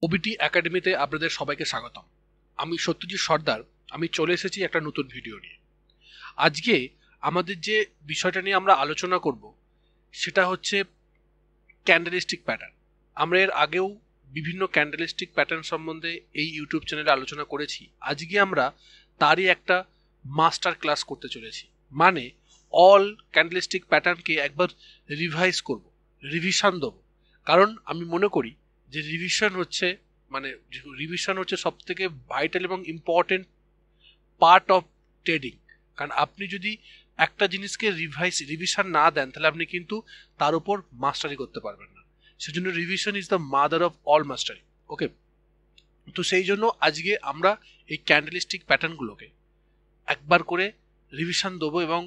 OBT একাডেমিতে আপনাদের সবাইকে স্বাগতম। আমি সত্যজিৎ সর্দার। আমি চলে এসেছি একটা নতুন ভিডিও নিয়ে। আজকে আমাদের যে বিষয়টা নিয়ে আমরা আলোচনা করব সেটা হচ্ছে ক্যান্ডেলিস্টিক প্যাটার্ন। আমরা এর আগেও বিভিন্ন ক্যান্ডেলিস্টিক প্যাটার্ন সম্বন্ধে এই ইউটিউব চ্যানেলে আলোচনা করেছি। আজকে আমরা তারই একটা মাস্টার ক্লাস করতে চলেছি, মানে অল ক্যান্ডেলিস্টিক প্যাটার্নকে একবার রিভাইজ করব, রিভিশন দেবো। কারণ আমি মনে করি যে রিভিশন হচ্ছে সব থেকে ভাইটাল এবং ইম্পর্টেন্ট পার্ট অফ ট্রেডিং। কারণ আপনি যদি একটা জিনিসকে রিভিশন না দেন তাহলে আপনি কিন্তু তার উপর মাস্টারি করতে পারবেন না। সেজন্য revision is the mother of all mastery. Okay, তো সেই জন্য আজকে আমরা এই ক্যান্ডেলিস্টিক প্যাটার্নগুলোকে একবার করে রিভিশন দেবো এবং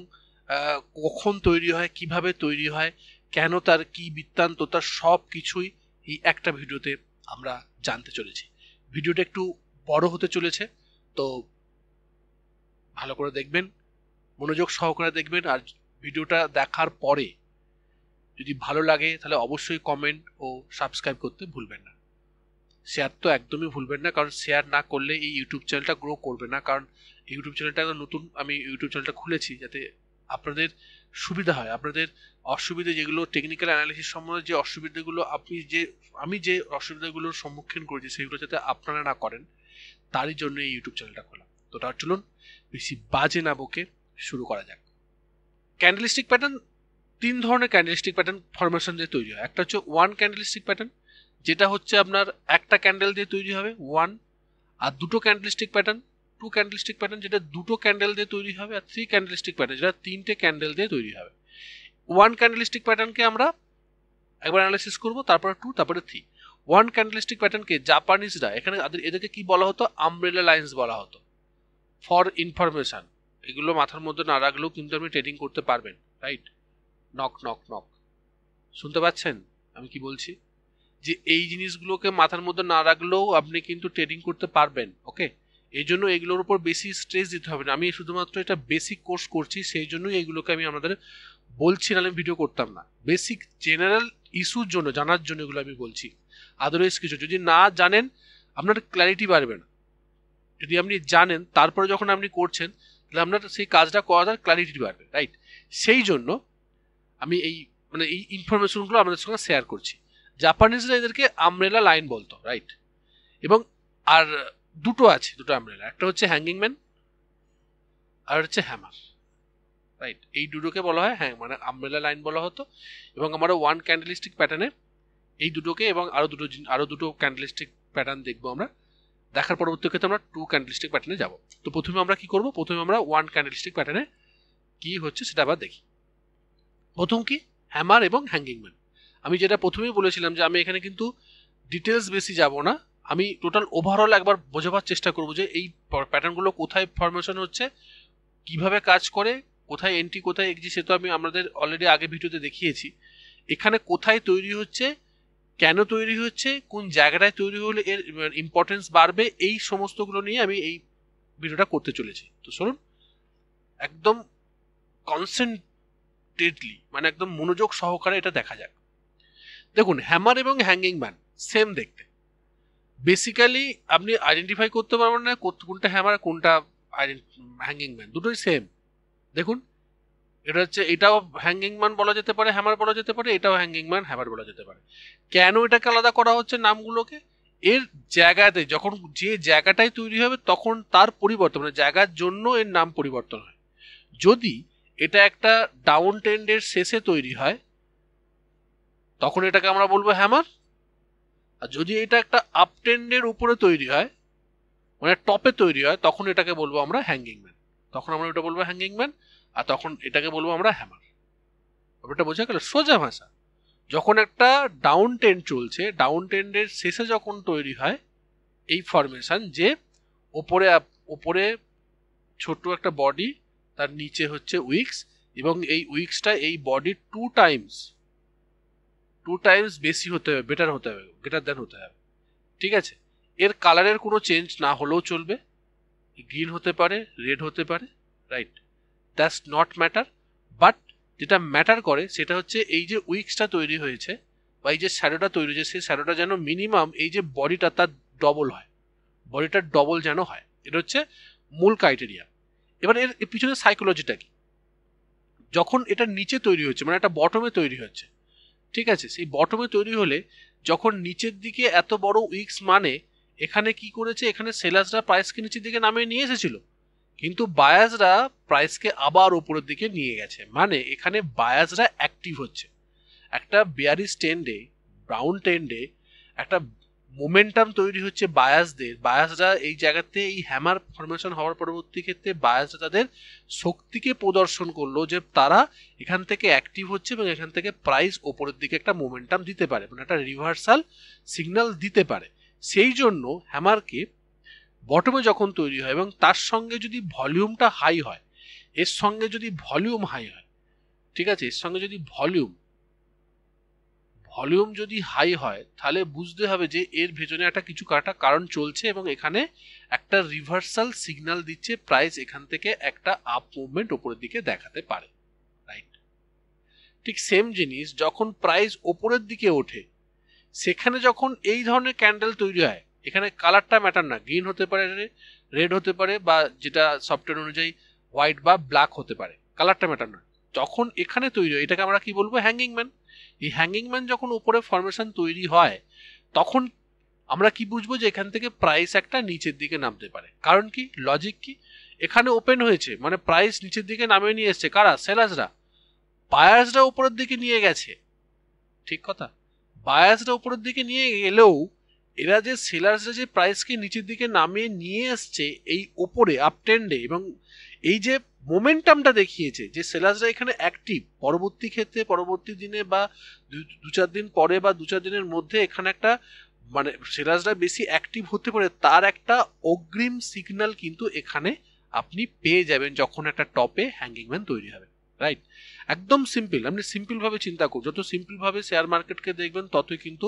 কখন তৈরি হয়, কিভাবে তৈরি হয়, কেন, তার কি বৃত্তান্ত, তার সব কিছুই এই একটা ভিডিওতে আমরা জানতে চলেছি। ভিডিওটা একটু বড় হতে চলেছে, তো ভালো করে দেখবেন, মনোযোগ সহকারে দেখবেন। আর ভিডিওটা দেখার পরে যদি ভালো লাগে তাহলে অবশ্যই কমেন্ট ও সাবস্ক্রাইব করতে ভুলবেন না। শেয়ার তো একদমই ভুলবেন না, কারণ শেয়ার না করলে এই ইউটিউব চ্যানেলটা গ্রো করবে না। কারণ ইউটিউব চ্যানেলটা নতুন, আমি ইউটিউব চ্যানেলটা খুলেছি যাতে আপনাদের সুবিধা হয়। আপনাদের অসুবিধা যেগুলো টেকনিক্যাল অ্যানালিসিস সম্বন্ধে যে অসুবিধাগুলো আমি যে অসুবিধাগুলোর সম্মুখীন করেছি সেগুলো যাতে আপনারা না করেন, তারই জন্য এই ইউটিউব চ্যানেলটা খোলা। তো তার চলুন বেশি বাজে না বকে শুরু করা যাক। ক্যান্ডেলিস্টিক প্যাটার্ন, তিন ধরনের ক্যান্ডেলিস্টিক প্যাটার্ন ফরমেশন দিয়ে তৈরি হয়। একটা হচ্ছে ওয়ান ক্যান্ডেলিস্টিক প্যাটার্ন, যেটা হচ্ছে আপনার একটা ক্যান্ডেল দিয়ে তৈরি হবে ওয়ান। আর দুটো candlestick pattern, two candlestick pattern, যেটা দুটো ক্যান্ডেল দিয়ে তৈরি হবে। আর থ্রি ক্যান্ডেলিস্টিক প্যাটার্ন, যেটা তিনটে ক্যান্ডেল দিয়ে তৈরি হবে। ওয়ান ক্যান্ডেলিস্টিক প্যাটার্নকে আমরা একবার অ্যানালাইসিস করবো, তারপরে টু, তারপরে থ্রি। ওয়ান ক্যান্ডেলিস্টিক প্যাটার্নকে জাপানিজরা এখানে এদেরকে কি বলা হতো, আমব্রেলা লাইন্স বলা হতো। ফর ইনফরমেশন, এগুলো মাথার মধ্যে না রাখলেও কিন্তু আপনি ট্রেডিং করতে পারবেন, রাইট? নক নক নক, শুনতে পাচ্ছেন আমি কি বলছি? যে এই জিনিসগুলোকে মাথার মধ্যে না রাখলেও আপনি কিন্তু ট্রেডিং করতে পারবেন। ওকে, এই জন্য এগুলোর উপর বেশি স্ট্রেস দিতে হবে না। আমি শুধুমাত্র এটা বেসিক কোর্স করছি, সেই জন্যই এইগুলোকে আমি আপনাদের বলছি, নাহলে ভিডিও করতাম না। বেসিক জেনারেল ইস্যুর জন্য, জানার জন্য এগুলো আমি বলছি। আদারওয়াইজ কিছু যদি না জানেন আপনার ক্ল্যারিটি বাড়বে না। যদি আপনি জানেন তারপরে যখন আপনি করছেন তাহলে আপনার সেই কাজটা করার ক্ল্যারিটি বাড়বে, রাইট? সেই জন্য আমি এই এই ইনফরমেশনগুলো আপনাদের সঙ্গে শেয়ার করছি। জাপানিজরা এদেরকে আমব্রেলা লাইন বলতো, রাইট? এবং আর দুটো আছে, দুটো আমব্রেলা, একটা হচ্ছে হ্যাঙ্গিং ম্যান আর হচ্ছে হ্যামার, রাইট? এই দুটোকে বলা হয় আমব্রেলা লাইন বলা হতো। এবং আমরা ওয়ান ক্যান্ডেলিস্টিক প্যাটার্নে এই দুটোকে এবং আরো দুটো ক্যান্ডেলিস্টিক প্যাটার্ন দেখবো আমরা। দেখার পরবর্তী ক্ষেত্রে আমরা টু ক্যান্ডেলিস্টিক প্যাটার্নে যাব। তো প্রথমে আমরা কি করব, প্রথমে আমরা ওয়ান ক্যান্ডেলিস্টিক প্যাটার্নে কি হচ্ছে সেটা আবার দেখি। প্রথম কি, হ্যামার এবং হ্যাঙ্গিং ম্যান। আমি যেটা প্রথমেই বলেছিলাম যে আমি এখানে কিন্তু ডিটেলস বেশি যাব না, আমি টোটাল ওভারঅল একবার বোঝাবার চেষ্টা করব যে এই প্যাটার্নগুলো কোথায় ফরমেশন হচ্ছে, কিভাবে কাজ করে, কোথায় এন্ট্রি কোথায় এক্সিট, সে তো আমি আমাদের অলরেডি আগে ভিডিওতে দেখিয়েছি। এখানে কোথায় তৈরি হচ্ছে, কেন তৈরি হচ্ছে, কোন জায়গাটায় তৈরি হলে এর ইম্পর্টেন্স বাড়বে, এই সমস্তগুলো নিয়ে আমি এই ভিডিওটা করতে চলেছি। তো শুনুন, একদম কনসেন্ট্রেটলি, একদম মনোযোগ সহকারে এটা দেখা যাক। দেখুন, হ্যামার এবং হ্যাঙ্গিং ম্যান সেম দেখতে। বেসিক্যালি আপনি আইডেন্টিফাই করতে পারবেন না কোনটা হ্যামার কোনটা হ্যাঙ্গিং ম্যান, দুটোই সেম। দেখুন, এটা হচ্ছে, এটাও হ্যাঙ্গিং ম্যান বলা যেতে পারে, হ্যামার বলা যেতে পারে, এটাও হ্যাঙ্গিং ম্যান, হ্যামার বলা যেতে পারে। কেন এটাকে আলাদা করা হচ্ছে নামগুলোকে? এর জায়গাতে, যখন যে জায়গাটায় তৈরি হবে তখন তার পরিবর্তন, জায়গার জন্য এর নাম পরিবর্তন হয়। যদি এটা একটা ডাউন ট্রেন্ডের শেষে তৈরি হয় তখন এটাকে আমরা বলবো হ্যামার। আর যদি এটা একটা আপ ট্রেন্ডের উপরে তৈরি হয়, টপে তৈরি হয়, তখন এটাকে বলবো আমরা হ্যাঙ্গিং ম্যান। তখন আমরা এটা বলবো হ্যাঙ্গিং ম্যান, আর তখন এটাকে বলবো আমরা হ্যামার। ব্যাপারটা বোঝা গেল? সোজা ভাষা। যখন একটা ডাউন ট্রেন্ড চলছে, ডাউন ট্রেন্ডের শেষে যখন তৈরি হয় এই ফরমেশন, যে ওপরে ছোট একটা বডি, তার নিচে হচ্ছে উইক্স, এবং এই উইক্সটা এই বডি টু টাইমস বেশি হতে হবে, বেটার হতে হবে, গ্রেটার দ্যান হতে হবে, ঠিক আছে? এর কালারের কোনো চেঞ্জ না হলেও চলবে, গ্রিন হতে পারে, রেড হতে পারে, right? That's not matter. But যেটা ম্যাটার করে সেটা হচ্ছে এই যে উইক্সটা তৈরি হয়েছে বা এই যে শ্যাডোটা তৈরি হয়েছে সেই শ্যাডোটা যেন মিনিমাম এই যে বডিটা তার ডবল হয়, বডিটার ডবল যেন হয়। এটা হচ্ছে মূল ক্রাইটেরিয়া। এবার এর পিছনে সাইকোলজিটা কি, যখন এটা নিচে তৈরি হচ্ছে মানে একটা বটমে তৈরি হচ্ছে, ঠিক আছে, সেই বটমে তৈরি হলে যখন নিচের দিকে এত বড় উইক্স, মানে এখানে কি করেছে, এখানে সেলার্সরা প্রাইসকে নিচের দিকে নামিয়ে নিয়ে এসেছিল, কিন্তু বায়াসরা প্রাইসকে আবার উপরের দিকে নিয়ে গেছে, মানে এখানে বায়াসরা অ্যাক্টিভ হচ্ছে। একটা বেয়ারিশ ট্রেন্ডে, ব্রাউন ট্রেন্ডে একটা মোমেন্টাম তৈরি হচ্ছে বায়াসদের, বায়াসরা এই জায়গাতে এই হ্যামার ফরমেশন হওয়ার পরবর্তী ক্ষেত্রে বায়াসরা তাদের শক্তিকে প্রদর্শন করলো যে তারা এখান থেকে অ্যাক্টিভ হচ্ছে এবং এখান থেকে প্রাইস ওপরের দিকে একটা মোমেন্টাম দিতে পারে, মানে একটা রিভার্সাল সিগন্যাল দিতে পারে। সেই জন্য হ্যামারকে বটমে যখন তৈরি হয় এবং তার সঙ্গে যদি ভলিউমটা হাই হয়, এর সঙ্গে যদি ভলিউম হাই হয়, ঠিক আছে, এর সঙ্গে যদি ভলিউম যদি হাই হয়, তাহলে বুঝতে হবে যে এর ভেতরে একটা কিছু একটা কারণ চলছে এবং এখানে একটা রিভার্সাল সিগন্যাল দিচ্ছে, প্রাইস এখান থেকে একটা আপ মুভমেন্ট ওপরের দিকে দেখাতে পারে, রাইট। ঠিক সেম জিনিস যখন প্রাইস ওপরের দিকে ওঠে, সেখানে যখন এই ধরনের ক্যান্ডেল তৈরি হয়, এখানে কালারটা ম্যাটার না, গ্রিন হতে পারে, রেড হতে পারে, বা যেটা সফটওয়্যার অনুযায়ী হোয়াইট বা ব্ল্যাক হতে পারে, কালারটা ম্যাটার না, যখন এখানে তৈরি হয় এটাকে আমরা কি বলবো, হ্যাঙ্গিং ম্যান। এই হ্যাঙ্গিং ম্যান যখন উপরে ফরমেশন তৈরি হয়, তখন আমরা কি বুঝবো যে এখান থেকে প্রাইস একটা নিচের দিকে নামতে পারে। কারণ কি, লজিক কি, এখানে ওপেন হয়েছে মানে প্রাইস নিচের দিকে নামিয়ে নিয়ে এসছে কারা, সেলার্সরা, বায়ার্সরা উপরের দিকে নিয়ে গেছে, ঠিক কথা, বায়ার্সরা উপরের দিকে নিয়ে গেলেও এরা যে সেলার্সরা যে প্রাইসকে নিচের দিকে নামিয়ে নিয়ে আসছে এই ওপরে আপ ট্রেন্ডে, এবং এই যে মোমেন্টামটা দেখিয়েছে যে সেলার্সরা এখানে অ্যাক্টিভ, পরবর্তী ক্ষেত্রে পরবর্তী দিনে বা দু চার দিন পরে বা দু চার দিনের মধ্যে এখানে একটা মানে সেলার্সরা বেশি অ্যাক্টিভ হতে পারে, তার একটা অগ্রিম সিগন্যাল কিন্তু এখানে আপনি পেয়ে যাবেন যখন একটা টপে হ্যাঙ্গিং ম্যান তৈরি হবে, রাইট। একদম সিম্পল, আপনি সিম্পলভাবে চিন্তা করুন, যত সিম্পলভাবে শেয়ার মার্কেটকে দেখবেন ততই কিন্তু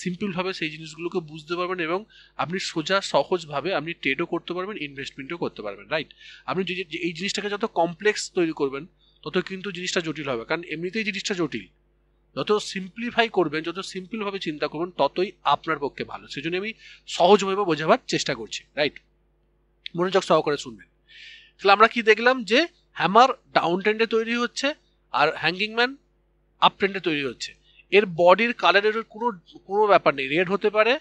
সিম্পলভাবে সেই জিনিসগুলোকে বুঝতে পারবেন এবং আপনি সোজা সহজভাবে আপনি ট্রেডও করতে পারবেন, ইনভেস্টমেন্টও করতে পারবেন, রাইট। আপনি এই জিনিসটাকে যত কমপ্লেক্স তৈরি করবেন তত কিন্তু জিনিসটা জটিল হবে, কারণ এমনিতেই জিনিসটা জটিল। যত সিম্পলিফাই করবেন, যত সিম্পলভাবে চিন্তা করবেন ততই আপনার পক্ষে ভালো। সেই জন্য আমি সহজভাবে বোঝাবার চেষ্টা করছি, রাইট, মনোযোগ সহকারে শুনবেন। তাহলে আমরা কি দেখলাম যে হ্যামার ডাউন ট্রেন্ডে তৈরি হচ্ছে আর হ্যাঙ্গিং ম্যান আপ ট্রেন্ডে তৈরি হচ্ছে। এর বডির কালারের কোনো ব্যাপার নেই, রেড হতে পারে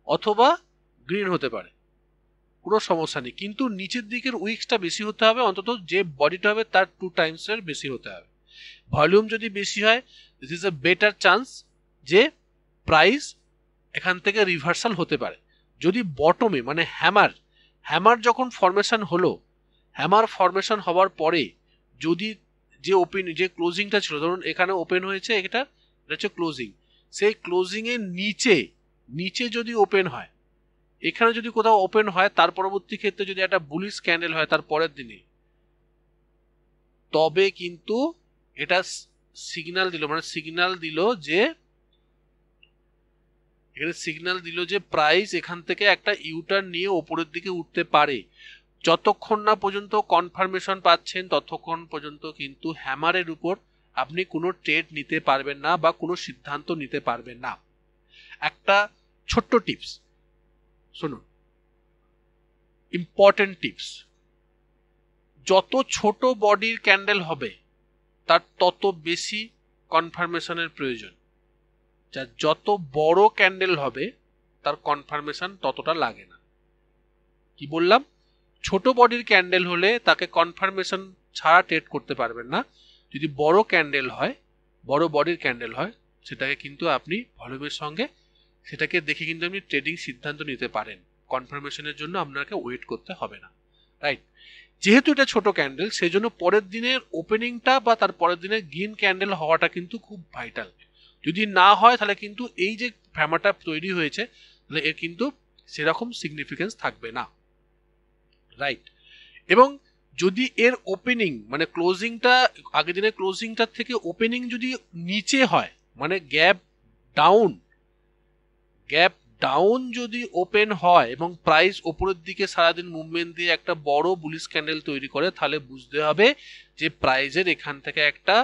অথবা গ্রিন হতে পারে, কোনো সমস্যা নেই, কিন্তু নিচের দিকের উইক্সটা বেশি হতে হবে, অন্তত যে বডিটা হবে তার 2 টাইমসের বেশি হতে হবে। ভলিউম যদি বেশি হয়, this is a better chance যে প্রাইস এখান থেকে রিভার্সাল হতে পারে। যদি বটমে মানে হ্যামার যখন ফরমেশন হলো, হ্যামার ফরমেশন হওয়ার পরে যদি যে ক্লোজিংটা ছিল, ধরুন এখানে ওপেন হয়েছে, এটা হচ্ছে ক্লোজিং, সেই ক্লোজিং এর নিচে যদি ওপেন হয়, এখানে যদি কোথাও ওপেন হয়, তার পরবর্তী ক্ষেত্রে যদি একটা বুলিশ ক্যান্ডেল হয় তার পরের দিনে, তবে কিন্তু এটা সিগন্যাল দিল যে প্রাইস এখান থেকে একটা ইউটার্ন নিয়ে ওপরের দিকে উঠতে পারে। যতক্ষণ না পর্যন্ত কনফার্মেশন পাচ্ছেন ততক্ষণ পর্যন্ত কিন্তু হ্যামারের উপর আপনি কোনো ট্রেড নিতে পারবেন না বা কোনো সিদ্ধান্ত নিতে পারবেন না। একটা ছোট্ট টিপস শুনুন, ইম্পর্টেন্ট টিপস, যত ছোট বডির ক্যান্ডেল হবে তার তত বেশি কনফার্মেশনের প্রয়োজন, যার যত বড় ক্যান্ডেল হবে তার কনফার্মেশন ততটা লাগে না। কি বললাম, ছোট বডির ক্যান্ডেল হলে তাকে কনফার্মেশন ছাড়া ট্রেড করতে পারবেন না। যদি বড় বডির ক্যান্ডেল হয় সেটাকে কিন্তু আপনি ভলিউমের সঙ্গে সেটাকে দেখে কিন্তু আপনি ট্রেডিং সিদ্ধান্ত নিতে পারেন, কনফার্মেশনের জন্য আপনাকে ওয়েট করতে হবে না, রাইট। যেহেতু এটা ছোট ক্যান্ডেল, সেই জন্য পরের দিনের ওপেনিংটা বা তার পরের দিনের গ্রিন ক্যান্ডেল হওয়াটা কিন্তু খুব ভাইটাল। যদি না হয় তাহলে কিন্তু এই যে হ্যামারটা তৈরি হয়েছে তাহলে এর কিন্তু সেরকম সিগনিফিকেন্স থাকবে না, রাইট। এবং যদি এর ওপেনিং মানে ক্লোজিংটা আগের দিনের ক্লোজিংটার থেকে ওপেনিং যদি নিচে হয়, মানে গ্যাপ ডাউন যদি ওপেন হয় এবং প্রাইস ওপরের দিকে সারাদিন মুভমেন্ট দিয়ে একটা বড় বুলিশ ক্যান্ডেল তৈরি করে, তাহলে বুঝতে হবে যে প্রাইসের এখান থেকে একটা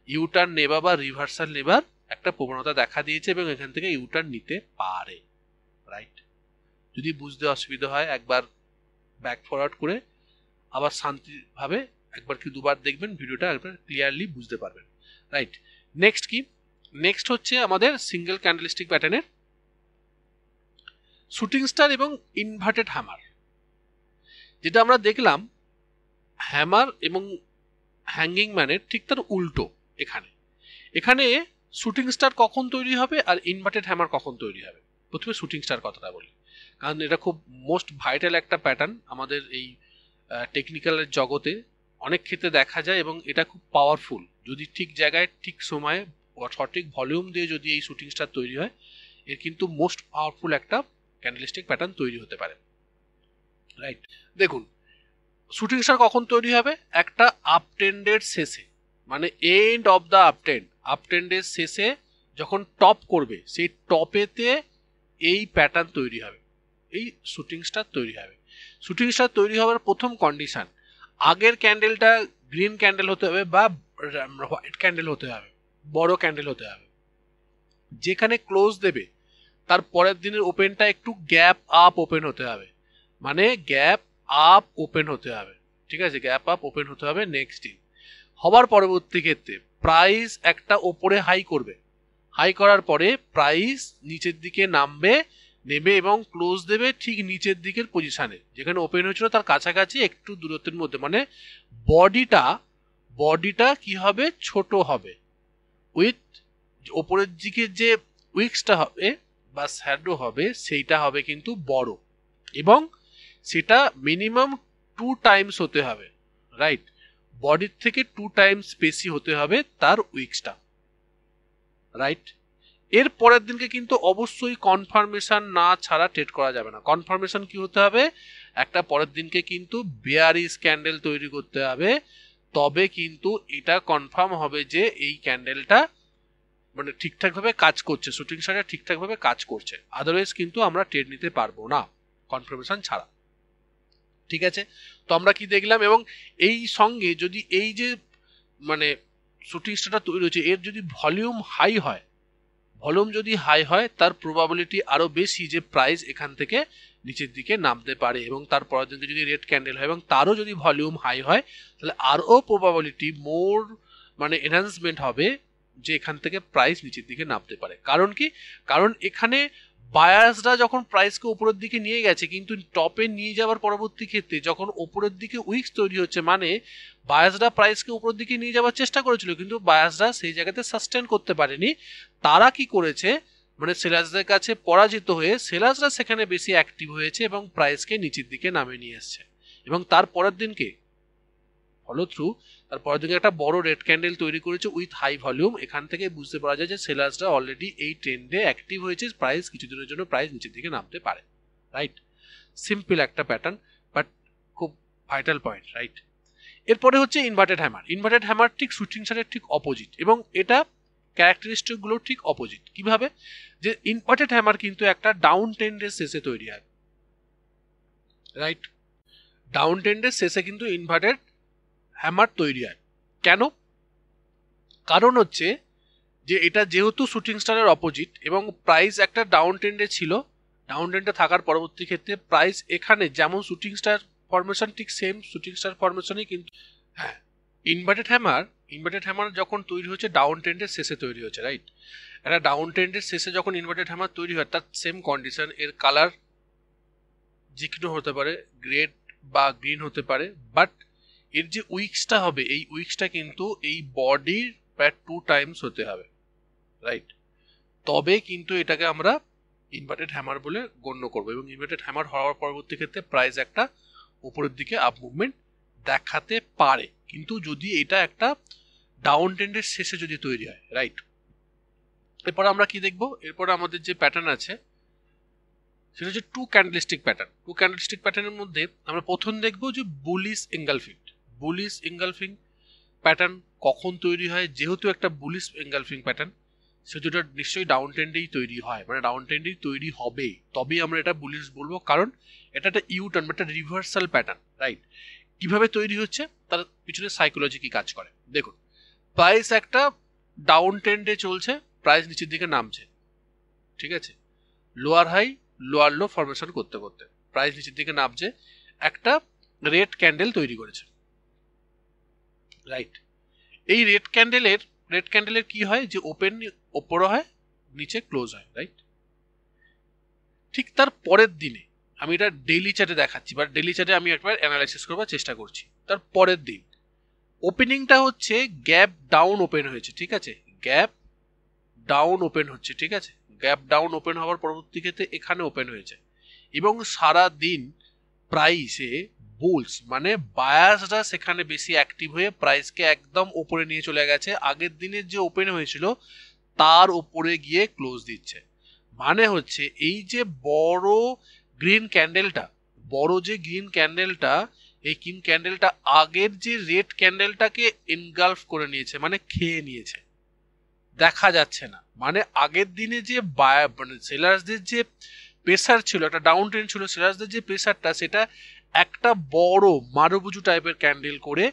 ইউটার্ন নেবার বা রিভার্সাল নেবার একটা প্রবণতা দেখা দিয়েছে এবং এখান থেকে ইউটার্ন নিতে পারে, রাইট? যদি বুঝতে অসুবিধা হয় একবার ব্যাক ফরওয়ার্ড করে আবার শান্তিভাবে একবার কি দুবার দেখবেন, ভিডিওটা একবার ক্লিয়ারলি বুঝতে পারবেন, রাইট? নেক্সট কি? নেক্সট হচ্ছে আমাদের সিঙ্গেল ক্যান্ডেলস্টিক প্যাটার্নের শুটিং স্টার এবং ইনভার্টেড হ্যামার। যেটা আমরা দেখলাম হ্যামার এবং হ্যাঙ্গিং ম্যানের ঠিক তার উল্টো। এখানে শুটিং স্টার কখন তৈরি হবে আর ইনভার্টেড হ্যামার কখন তৈরি হবে? প্রথমে শুটিং স্টার কথাটা বলি, কারণ এটা খুব মোস্ট ভাইটাল একটা প্যাটার্ন আমাদের এই টেকনিক্যালের জগতে অনেক ক্ষেত্রে দেখা যায় এবং এটা খুব পাওয়ারফুল। যদি ঠিক জায়গায় ঠিক সময়ে সঠিক ভলিউম দিয়ে যদি এই শুটিং স্টার তৈরি হয়, এর কিন্তু মোস্ট পাওয়ারফুল একটা ক্যান্ডেলস্টিক প্যাটার্ন তৈরি হতে পারে, রাইট? দেখুন শুটিং স্টার কখন তৈরি হবে? একটা আপট্রেন্ডের শেষে, মানে এন্ড অফ দ্য আপট্রেন্ডের শেষে যখন টপ করবে, সেই টপেতে এই প্যাটার্ন তৈরি হবে, এই শুটিং স্টার তৈরি হবে। শুটিং স্টার তৈরি হওয়ার প্রথম কন্ডিশন, আগের ক্যান্ডেলটা গ্রিন ক্যান্ডেল হতে হবে বা হোয়াইট ক্যান্ডেল হতে হবে, বড় ক্যান্ডেল হতে হবে। যেখানে ক্লোজ দেবে তার পরের দিনের ওপেনটা একটু গ্যাপ আপ ওপেন হতে হবে, মানে গ্যাপ আপ ওপেন হতে হবে, ঠিক আছে? গ্যাপ আপ ওপেন হতে হবে নেক্সট দিন। হবার পরবর্তী ক্ষেত্রে প্রাইস একটা ওপরে হাই করবে, হাই করার পরে প্রাইস নিচের দিকে নেবে এবং ক্লোজ দেবে ঠিক নিচের দিকের পজিশনে, যেখানে ওপেন হয়েছিল তার কাছাকাছি একটু দূরত্বের মধ্যে, মানে বডিটা কি হবে? ছোট হবে, উইথ ওপরের দিকে যে উইক্সটা হবে বা শ্যাডো হবে সেইটা হবে কিন্তু বড়, এবং সেটা মিনিমাম 2 টাইমস হতে হবে, রাইট? বডির থেকে 2 টাইমস বেশি হতে হবে তার উইক্সটা, রাইট? এর পরের দিনকে কিন্তু অবশ্যই কনফার্মেশন না ছাড়া ট্রেড করা যাবে না। কনফার্মেশন কি হতে হবে? একটা পরের দিনকে কিন্তু বেয়ারিশ ক্যান্ডেল তৈরি করতে হবে, তবে কিন্তু এটা কনফার্ম হবে যে এই ক্যান্ডেলটা মানে ঠিকঠাকভাবে কাজ করছে, শুটিং স্টারটা ঠিকঠাকভাবে কাজ করছে। আদারওয়াইজ কিন্তু আমরা ট্রেড নিতে পারবো না কনফার্মেশন ছাড়া, ঠিক আছে? তো আমরা কি দেখলাম, এবং এই সঙ্গে যদি এই যে মানে শুটিং স্টারটা তৈরি হচ্ছে এর যদি ভলিউম যদি হাই হয় তার প্রবাবিলিটি আরো বেশি যে প্রাইস এখান থেকে নিচের দিকে নামতে পারে, এবং তার পরের দিনকে যদি রেড ক্যান্ডেল হয় এবং তারও যদি ভলিউম হাই হয় তাহলে আরও প্রবাবিলিটি মোর মানে এনহান্সমেন্ট হবে যে এখান থেকে প্রাইস নিচের দিকে নামতে পারে। কারণ কি? কারণ এখানে বায়ার্সরা যখন প্রাইসকে উপরের দিকে নিয়ে গেছে, কিন্তু টপে নিয়ে যাওয়ার পরবর্তী ক্ষেত্রে যখন উপরের দিকে উইক্স তৈরি হচ্ছে, মানে বায়ার্সরা প্রাইসকে উপরের দিকে নিয়ে যাওয়ার চেষ্টা করেছিল কিন্তু বায়ার্সরা সেই জায়গাতে সাস্টেন করতে পারেনি। তারা কি করেছে, মানে সেলার্সদের কাছে পরাজিত হয়ে সেলার্সরা সেখানে বেশি অ্যাক্টিভ হয়েছে এবং প্রাইসকে নিচের দিকে নামিয়ে নিয়ে এসছে, এবং তার পরের দিনকে ফলো থ্রু তার পরের দিকে একটা বড় রেড ক্যান্ডেল তৈরি করেছে উইথ হাই ভলিউম। এখান থেকে বুঝতে পারা যায় যে সেলার্সরা অলরেডি এই ট্রেন্ডে অ্যাক্টিভ হয়েছে, প্রাইস কিছুদিনের জন্য প্রাইস নিচের দিকে নামতে পারে, রাইট? সিম্পল একটা প্যাটার্ন, বাট খুব ভাইটাল পয়েন্ট, রাইট? এরপরে হচ্ছে ইনভার্টেড হ্যামার ঠিক শুটিং স্টারের ঠিক অপোজিট, এবং এটা ক্যারেক্টারিস্টিক গুলো ঠিক অপোজিট। কিভাবে? যে ইনভার্টেড হ্যামার কিন্তু একটা ডাউন ট্রেন্ডের শেষে তৈরি হয়, রাইট? ডাউন ট্রেন্ডের শেষে কিন্তু ইনভার্টেড হ্যামার তৈরি হয়। কেন? কারণ হচ্ছে যে এটা যেহেতু শুটিং স্টারের অপোজিট এবং প্রাইস একটা ডাউন ট্রেন্ডে ছিল, ডাউন ট্রেন্ডে থাকার পরবর্তী ক্ষেত্রে প্রাইস এখানে যেমন শুটিং স্টার ফরমেশন ঠিক সেম শুটিং স্টার ফরমেশনই কিন্তু, হ্যাঁ, ইনভার্টেড হ্যামার যখন তৈরি হচ্ছে ডাউন ট্রেন্ডের শেষে তৈরি হচ্ছে, রাইট? একটা ডাউন ট্রেন্ডের শেষে যখন ইনভার্টেড হ্যামার তৈরি হয় তার সেম কন্ডিশন, এর কালার যে কোনো হতে পারে, গ্রেড বা গ্রিন হতে পারে, বাট এর যে উইক্সটা হবে এই উইক্সটা কিন্তু এই বডির প্রায় 2 টাইমস হতে হবে, রাইট? তবে কিন্তু এটাকে আমরা ইনভার্টেড হ্যামার বলে গণ্য করবো, এবং ইনভার্টেড হ্যামার হওয়ার পরবর্তী ক্ষেত্রে প্রাইস একটা উপরের দিকে আপ মুভমেন্ট দেখাতে পারে, কিন্তু যদি এটা একটা ডাউন ট্রেন্ডের শেষে যদি তৈরি হয়, রাইট? এরপর আমরা কি দেখবো? এরপর আমাদের যে প্যাটার্ন আছে সেটা হচ্ছে টু ক্যান্ডেলস্টিক প্যাটার্নের মধ্যে আমরা প্রথম দেখবো যে বুলিশ এঙ্গালফিং প্যাটার্ন কখন তৈরি হয়। যেহেতু একটা বুলিশ এঙ্গালফিং প্যাটার্ন, সেহেতু এটা নিশ্চয়ই ডাউন ট্রেন্ডেই তৈরি হয়, মানে ডাউন ট্রেন্ডেই তৈরি হবে, তবেই আমরা এটা বুলিশ বলবো, কারণ এটা একটা ইউটার্ন, একটা রিভার্সাল প্যাটার্ন, রাইট? কিভাবে তৈরি হচ্ছে তার পিছনে সাইকোলজি কি কাজ করে দেখুন। প্রাইস একটা ডাউন ট্রেন্ডে চলছে, প্রাইস নিচের দিকে নামছে, ঠিক আছে, lower high lower low formation করতে করতে প্রাইস নিচের দিকে নামছে, একটা রেড ক্যান্ডেল তৈরি করেছে, রাইট। এই রেড ক্যান্ডেলের কি হয়, যে ওপেন ওপরে হয় নিচে ক্লোজ হয়, রাইট। ঠিক তার পরের দিনে আমি এটা ডেইলি চার্টে দেখাচ্ছি, বা ডেইলি চার্টে আমি একবার অ্যানালাইসিস করবার চেষ্টা করছি। তার পরের দিন ওপেনিংটা হচ্ছে গ্যাপ ডাউন ওপেন হয়েছে, ঠিক আছে, গ্যাপ ডাউন ওপেন হচ্ছে, ঠিক আছে, গ্যাপ ডাউন ওপেন হওয়ার পরবর্তী ক্ষেত্রে এখানে ওপেন হয়েছে, এবং সারা দিন প্রাইসে বুলস মানে বায়াসরা সেখানে বেশি অ্যাক্টিভ হয়ে প্রাইসকে একদম উপরে নিয়ে চলে গেছে, আগের দিনের যে ওপেন হয়েছিল তার উপরে গিয়ে ক্লোজ দিচ্ছে। মানে হচ্ছে এই যে বড় গ্রিন ক্যান্ডেলটা, এই গ্রিন ক্যান্ডেলটা আগের যে রেড ক্যান্ডেলটাকে এনগালফ করে নিয়েছে, মানে খেয়ে নিয়েছে, দেখা যাচ্ছে না। মানে আগের দিনে যে মানে সেলার্সদের যে প্রেসার ছিল, একটা ডাউন ট্রেন্ড ছিল, সেলার্সদের যে প্রেসারটা সেটা একটা বড় মারুবুজু টাইপের ক্যান্ডেল করে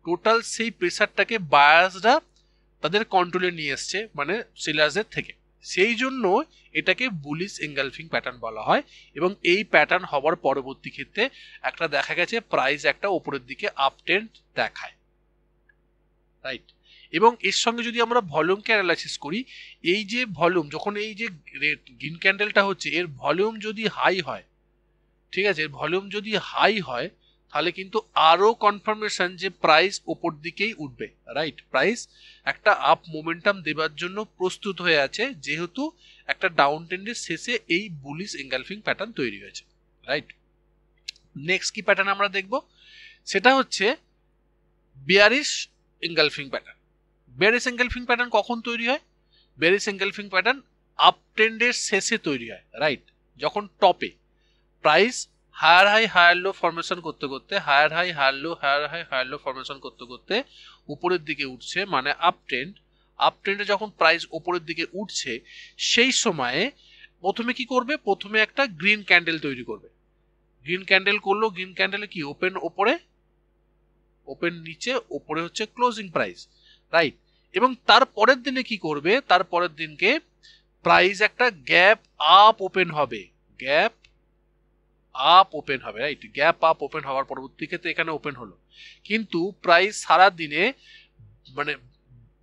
টোটাল সেই প্রেসারটাকে বায়াসরা তাদের কন্ট্রোলে নিয়ে এসছে, মানে সেলার্সদের থেকে। সেই জন্য এটাকে বুলিশ এনগালফিং প্যাটার্ন বলা হয়, এবং এই প্যাটার্ন হওয়ার পরবর্তী ক্ষেত্রে একটা দেখা গেছে প্রাইস একটা উপরের দিকে আপ ট্রেন্ড দেখায়, রাইট। এবং এর সঙ্গে যদি আমরা ভলিউমকে অ্যানালাইসিস করি, এই যে ভলিউম যখন এই যে গ্রিন ক্যান্ডেলটা হচ্ছে এর ভলিউম যদি হাই হয়, ঠিক আছে, এর ভলিউম যদি হাই হয় তাহলে কিন্তু আরো কনফার্মেশন যে প্রাইস ওপর দিকেই উঠবে, রাইট। প্রাইস একটা আপ মোমেন্টাম দেবার জন্য প্রস্তুত হয়ে আছে, যেহেতু একটা ডাউন ট্রেন্ডের শেষে এই বুলিশ এনগালফিং প্যাটার্ন তৈরি হয়েছে, রাইট। নেক্সট কি প্যাটার্ন আমরা দেখব, সেটা হচ্ছে bearish engulfing pattern. Bearish engulfing pattern কখন তৈরি হয়? বেয়ারিশ এনগালফিং প্যাটার্ন আপ ট্রেন্ডের শেষে তৈরি হয়, রাইট। যখন টপে price higher high higher low formation করতে করতে, higher high higher low higher high higher low formation করতে করতে উপরের দিকে উঠছে, মানে আপ ট্রেন্ডে যখন প্রাইস উপরের দিকে উঠছে সেই সময়ে প্রথমে কি করবে, প্রথমে একটা গ্রিন ক্যান্ডেল তৈরি করবে। গ্রিন ক্যান্ডেল করলো, গ্রিন ক্যান্ডেলে কি ওপেন ওপরে, ওপেন নিচে, ওপরে হচ্ছে ক্লোজিং প্রাইস, রাইট। এবং তার পরের দিনে কি করবে, তার পরের দিনকে প্রাইস একটা গ্যাপ আপ ওপেন হবে, গ্যাপ আপ ওপেন হবে, রাইট। গ্যাপ আপ ওপেন হওয়ার পরবর্তী ক্ষেত্রে এখানে ওপেন হলো, কিন্তু প্রাইস সারা দিনে মানে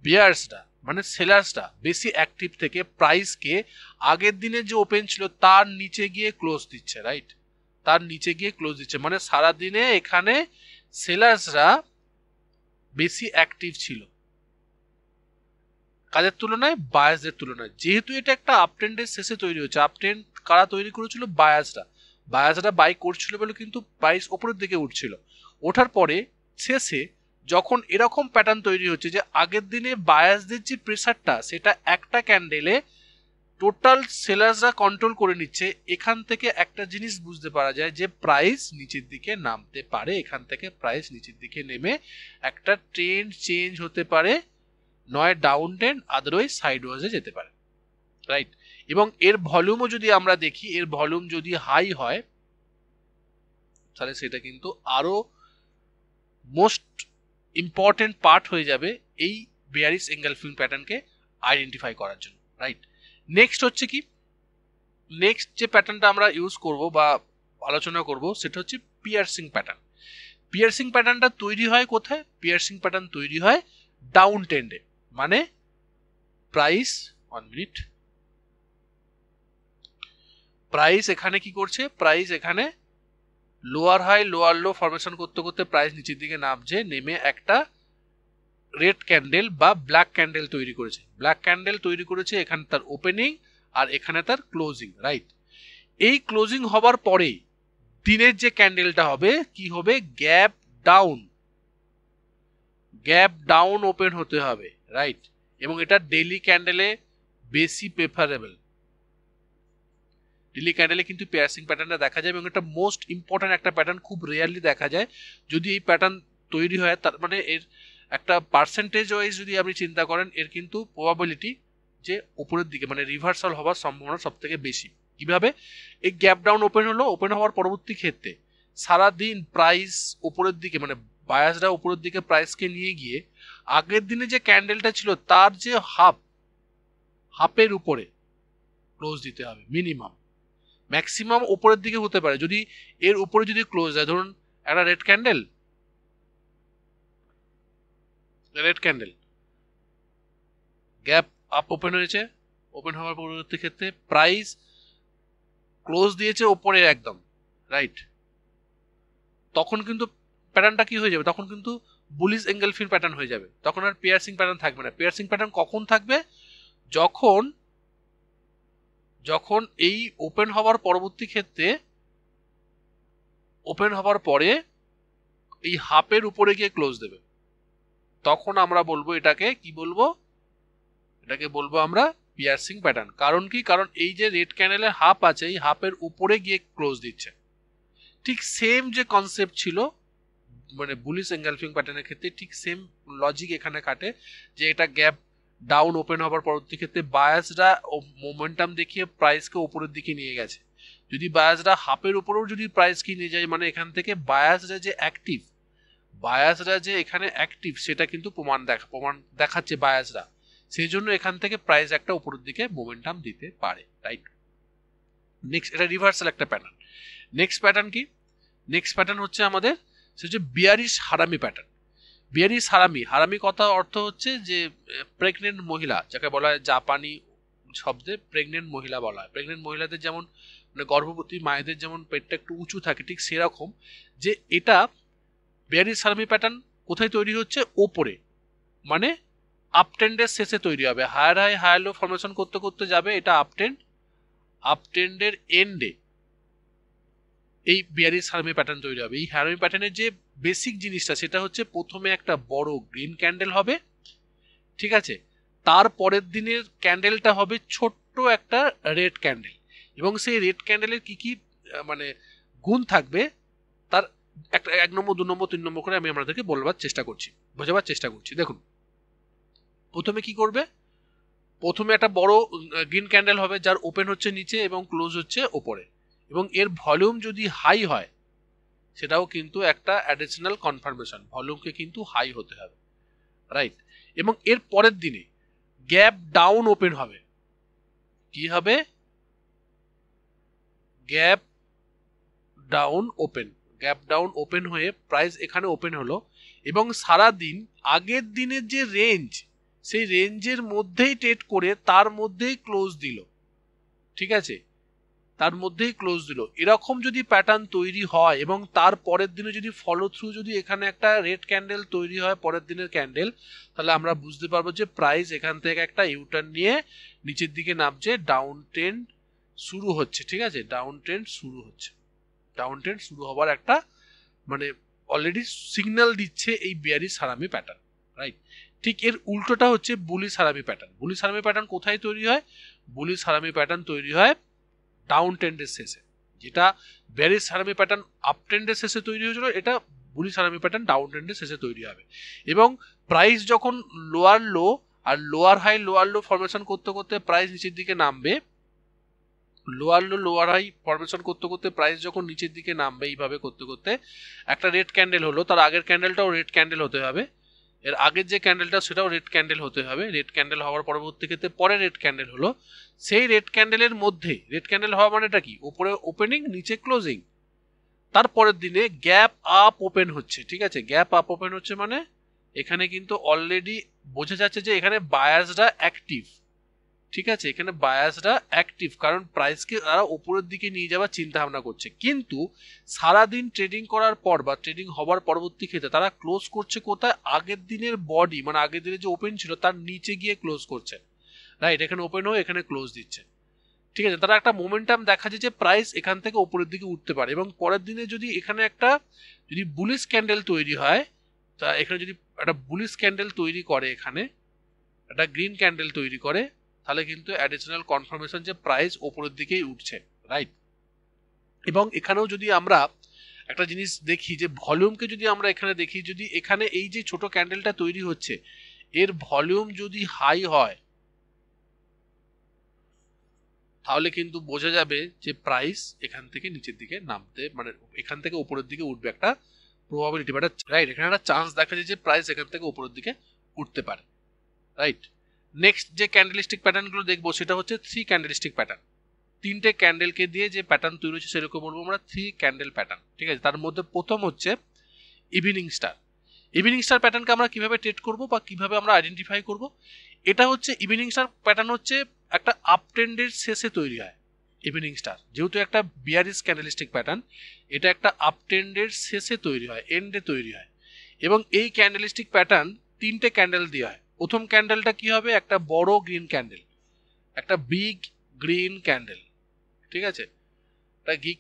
বিয়ার্সরা মানে সেলার্সরা বেশি অ্যাক্টিভ থেকে প্রাইসকে আগের দিনে যে ওপেন ছিল তার নিচে গিয়ে ক্লোজ দিচ্ছে, রাইট, তার নিচে গিয়ে ক্লোজ দিচ্ছে। মানে সারা দিনে এখানে সেলার্সরা বেশি অ্যাক্টিভ ছিল কাজের তুলনায়, বায়াসদের তুলনায়। যেহেতু এটা একটা আপ ট্রেন্ডের শেষে তৈরি হচ্ছে, আপ ট্রেন্ড কারা তৈরি করেছিল, বায়াসরা বাই করছিল বলে কিন্তু প্রাইস ওপরের দিকে উঠছিল। ওঠার পরে শেষে যখন এরকম প্যাটার্ন তৈরি হচ্ছে যে আগের দিনে বায়াসদের যে প্রেসারটা সেটা একটা ক্যান্ডেলে টোটাল সেলার্সরা কন্ট্রোল করে নিচ্ছে, এখান থেকে একটা জিনিস বুঝতে পারা যায় যে প্রাইস নিচের দিকে নামতে পারে, এখান থেকে প্রাইস নিচের দিকে নেমে একটা ট্রেন্ড চেঞ্জ হতে পারে, নয় ডাউন ট্রেন্ড আদারওয়াইজ সাইডওয়াইজে যেতে পারে, রাইট। এবং এর ভলিউমও যদি আমরা দেখি, এর ভলিউম যদি হাই হয় তাহলে সেটা কিন্তু আরো মোস্ট ইম্পর্টেন্ট পার্ট হয়ে যাবে এই বেয়ারিশ এনগালফিং প্যাটার্নকে আইডেন্টিফাই করার জন্য, রাইট। নেক্সট হচ্ছে কি, নেক্সট যে প্যাটার্নটা আমরা ইউজ করব বা আলোচনা করব সেটা হচ্ছে পিয়ার্সিং প্যাটার্ন। পিয়ার্সিং প্যাটার্নটা তৈরি হয় কোথায়? পিয়ার্সিং প্যাটার্ন তৈরি হয় ডাউন ট্রেন্ডে, মানে প্রাইস 1 মিনিট, প্রাইস এখানে কি করছে, প্রাইস এখানে lower high lower low formation করতে করতে প্রাইস নিচের দিকে নামছে, নেমে একটা রেড ক্যান্ডেল বা ব্ল্যাক ক্যান্ডেল তৈরি করেছে, ব্ল্যাক ক্যান্ডেল তৈরি করেছে, এখানে তার ওপেনিং আর এখানে তার ক্লোজিং, রাইট। এই ক্লোজিং হবার পরে দিনের যে ক্যান্ডেলটা হবে কি হবে, গ্যাপ ডাউন ওপেন হতে হবে, রাইট। এবং এটা ডেইলি ক্যান্ডেলে বেশি প্রেফারেবল, ডেইলি ক্যান্ডেলে কিন্তু পিয়ার্সিং প্যাটার্নটা দেখা যায়, এবং এটা মোস্ট ইম্পর্টেন্ট একটা প্যাটার্ন, খুব রেয়ারলি দেখা যায়। যদি এই প্যাটার্ন তৈরি হয় তার মানে এর একটা পার্সেন্টেজ ওয়াইজ যদি আপনি চিন্তা করেন, এর কিন্তু প্রবাবিলিটি যে উপরের দিকে মানে রিভার্সাল হওয়ার সম্ভাবনা সব থেকে বেশি। কিভাবে? এই গ্যাপ ডাউন ওপেন হলো, ওপেন হওয়ার পরবর্তী ক্ষেত্রে সারাদিন প্রাইস উপরের দিকে মানে বায়াসরা উপরের দিকে প্রাইসকে নিয়ে গিয়ে আগের দিনে যে ক্যান্ডেলটা ছিল তার যে হাফের উপরে ক্লোজ দিতে হবে মিনিমাম। ম্যাক্সিমাম উপরের দিকে হতে পারে, যদি এর উপরে যদি ক্লোজ দেয়, ধরুন একটা red candle gap up open হয়েছে, ওপেন হওয়ার পরবর্তী ক্ষেত্রে প্রাইস ক্লোজ দিয়েছে ওপরে একদম, রাইট, তখন কিন্তু প্যাটার্নটা কি হয়ে যাবে, তখন কিন্তু বুলিশ এঙ্গেলফিন প্যাটার্ন হয়ে যাবে, তখন আর পিয়ার্সিং প্যাটার্ন থাকবে না। পিয়ার্সিং প্যাটার্ন কখন থাকবে, যখন এই ওপেন হওয়ার পরবর্তী ক্ষেত্রে ওপেন হওয়ার পরে এই হাফের উপরে গিয়ে ক্লোজ দেবে, তখন আমরা বলবো এটাকে কি বলবো, এটাকে বলবো আমরা পিয়ার্সিং প্যাটার্ন। কারণ কি, কারণ এই যে রেড ক্যান্ডেলের হাফ আছে, এই হাফের উপরে গিয়ে ক্লোজ দিচ্ছে। ঠিক সেম যে কনসেপ্ট ছিল মানে বুলিশ এঙ্গালফিং প্যাটার্নের ক্ষেত্রে, ঠিক সেম লজিক এখানে খাটে, যে এটা গ্যাপ ডাউন ওপেন হওয়ার পরবর্তী ক্ষেত্রে বায়াসরা মোমেন্টাম দেখিয়ে প্রাইসকে উপরের দিকে নিয়ে গেছে। যদি বায়াসরা হাফের উপরেও যদি প্রাইসকে নিয়ে যায়, মানে এখান থেকে বায়াসরা যে এখানে অ্যাক্টিভ সেটা কিন্তু প্রমাণ দেখাচ্ছে বায়াসরা, সেই জন্য এখান থেকে প্রাইস একটা উপরের দিকে মোমেন্টাম দিতে পারে, রাইট। নেক্সট, এটা রিভার্সাল একটা প্যাটার্ন। নেক্সট প্যাটার্ন কি, নেক্সট প্যাটার্ন হচ্ছে আমাদের সে হচ্ছে বিয়ারিশ হারামি প্যাটার্ন। বিয়ারিশ হারামি কথা অর্থ হচ্ছে যে প্রেগনেন্ট মহিলা, যাকে বলা হয় জাপানি শব্দে প্রেগনেন্ট মহিলা বলা হয়। প্রেগনেন্ট মহিলাদের যেমন মানে গর্ভবতী মায়েদের যেমন পেটটা একটু উঁচু থাকে, ঠিক সেরকম যে এটা বিয়ারিশ হারামি প্যাটার্ন কোথায় তৈরি হচ্ছে, ওপরে, মানে আপট্রেন্ডের শেষে তৈরি হবে, হায়ার লো ফর্মেশন করতে করতে যাবে, এটা আপট্রেন্ডের এন্ডে এই বিয়ারিশ হারামি প্যাটার্ন তৈরি হবে। এই হারামি প্যাটার্নের যে বেসিক জিনিসটা সেটা হচ্ছে প্রথমে একটা বড় গ্রিন ক্যান্ডেল হবে, ঠিক আছে, তার পরের দিনের ক্যান্ডেলটা হবে ছোট্ট একটা রেড ক্যান্ডেল, এবং সেই রেড ক্যান্ডেলের কি কি মানে গুণ থাকবে তার একটা 1 নম্বর 2 নম্বর 3 নম্বর করে আমি আপনাদেরকে বোঝাবার চেষ্টা করছি। দেখুন, প্রথমে কি করবে, প্রথমে একটা বড় গ্রিন ক্যান্ডেল হবে যার ওপেন হচ্ছে নিচে এবং ক্লোজ হচ্ছে ওপরে, এবং এর ভলিউম যদি হাই হয় সেটাও কিন্তু একটা অ্যাডিশনাল কনফার্মেশন, ভলিউমকে কিন্তু হাই হতে হবে, রাইট। এবং এর পরের দিনে গ্যাপ ডাউন ওপেন হবে, কি হবে, গ্যাপ ডাউন ওপেন হয়ে প্রাইস এখানে ওপেন হলো, এবং সারা দিন আগের দিনের যে রেঞ্জ সেই রেঞ্জের মধ্যেই ট্রেড করে তার মধ্যেই ক্লোজ দিল, ঠিক আছে, তার মধ্যেই ক্লোজ দিল। এরকম যদি প্যাটার্ন তৈরি হয় এবং তার পরের দিনে যদি ফলো থ্রু যদি এখানে একটা রেড ক্যান্ডেল তৈরি হয় পরের দিনের ক্যান্ডেল, তাহলে আমরা বুঝতে পারবো যে প্রাইস এখান থেকে একটা ইউটার্ন নিয়ে নিচের দিকে নামছে, ডাউন ট্রেন্ড শুরু হচ্ছে, ঠিক আছে, ডাউন ট্রেন্ড শুরু হবার একটা মানে অলরেডি সিগন্যাল দিচ্ছে এই বিয়ারিশ হারামি প্যাটার্ন, রাইট। ঠিক এর উল্টোটা হচ্ছে বুলিশ হারামি প্যাটার্ন। বুলিশ হারামি প্যাটার্ন কোথায় তৈরি হয়, বুলিশ হারামি প্যাটার্ন তৈরি হয় ডাউন ট্রেন্ডের শেষে, যেটা বিয়ারিশ হারামি প্যাটার্ন আপ ট্রেন্ডের শেষে তৈরি হয়েছিল, এটা বুলিশ হারামি প্যাটার্ন ডাউন ট্রেন্ডের শেষে তৈরি হবে। এবং প্রাইস যখন লোয়ার লো আর লোয়ার লো ফরমেশন করতে করতে প্রাইস নিচের দিকে নামবে, লোয়ার হাই ফরমেশন করতে করতে প্রাইস যখন নিচের দিকে নামবে, এইভাবে করতে করতে একটা রেড ক্যান্ডেল হলো, তার আগের ক্যান্ডেলটাও রেড ক্যান্ডেল হতে হবে, এর আগের যে ক্যান্ডেলটা সেটাও রেড ক্যান্ডেল হতে হবে, রেড ক্যান্ডেল হওয়ার পরবর্তী ক্ষেত্রে পরে রেড ক্যান্ডেল হলো, সেই রেড ক্যান্ডেলের মধ্যে, রেড ক্যান্ডেল হওয়া মানেটা কি, উপরে ওপেনিং নিচে ক্লোজিং, তারপরের দিনে গ্যাপ আপ ওপেন হচ্ছে, ঠিক আছে, গ্যাপ আপ ওপেন হচ্ছে মানে এখানে কিন্তু অলরেডি বোঝা যাচ্ছে যে এখানে বায়াসরা অ্যাক্টিভ, ঠিক আছে, এখানে বায়াসরা অ্যাক্টিভ, কারণ প্রাইসকে তারা উপরের দিকে নিয়ে যাওয়ার চিন্তা ভাবনা করছে, কিন্তু সারাদিন ট্রেডিং করার পর বা ট্রেডিং হবার পরবর্তী ক্ষেত্রে তারা ক্লোজ করছে কোথায়, আগের দিনের বডি মানে আগের দিনের যে ওপেন ছিল তার নিচে গিয়ে ক্লোজ করছে, রাইট, এখানে ওপেন হয়ে এখানে ক্লোজ দিচ্ছে, ঠিক আছে, তারা একটা মোমেন্টাম দেখা যায় যে প্রাইস এখান থেকে উপরের দিকে উঠতে পারে, এবং পরের দিনে যদি এখানে একটা যদি বুলিশ ক্যান্ডেল তৈরি হয়, তা এখানে যদি একটা বুলিশ ক্যান্ডেল তৈরি করে, এখানে একটা গ্রিন ক্যান্ডেল তৈরি করে, তাহলে কিন্তু অ্যাডিশনাল কনফার্মেশন যে প্রাইস ওপরের দিকেই উঠছে, রাইট। এবং এখানেও যদি আমরা একটা জিনিস দেখি যে ভলিউমকে যদি আমরা এখানে দেখি, যদি এখানে এই যে ছোট ক্যান্ডেলটা তৈরি হচ্ছে এর ভলিউম যদি হাই হয় তাহলে কিন্তু বোঝা যাবে যে প্রাইস এখান থেকে নিচের দিকে নামতে মানে এখান থেকে উপরের দিকে উঠবে, একটা প্রবাবিলিটি, রাইট, এখানে একটা চান্স দেখা যায় যে প্রাইস এখান থেকে উপরের দিকে উঠতে পারে, রাইট। নেক্সট যে ক্যান্ডেলস্টিক প্যাটার্নগুলো দেখবো সেটা হচ্ছে 3 ক্যান্ডেলস্টিক প্যাটার্ন। 3টে ক্যান্ডেলকে দিয়ে যে প্যাটার্ন তৈরি হচ্ছে সেরকম বলবো আমরা 3 ক্যান্ডেল প্যাটার্ন। ঠিক আছে, তার মধ্যে প্রথম হচ্ছে ইভিনিং স্টার। ইভিনিং স্টার প্যাটার্নকে আমরা কিভাবে ট্রেড করব বা কিভাবে আমরা আইডেন্টিফাই করব, এটা হচ্ছে ইভিনিং স্টার প্যাটার্ন হচ্ছে একটা আপ ট্রেন্ডের শেষে তৈরি হয়। ইভিনিং স্টার যেহেতু একটা বিয়ারিশ ক্যান্ডেলস্টিক প্যাটার্ন, এটা একটা আপ ট্রেন্ডের শেষে তৈরি হয়, এন্ডে তৈরি হয়। এবং এই ক্যান্ডেলস্টিক প্যাটার্ন 3টে ক্যান্ডেল দিয়ে হয়। প্রথম ক্যান্ডেলটা কি হবে, একটা বড় গ্রিন ক্যান্ডেল, একটা বিগ গ্রিন ক্যান্ডেল। ঠিক আছে, একটা বিগ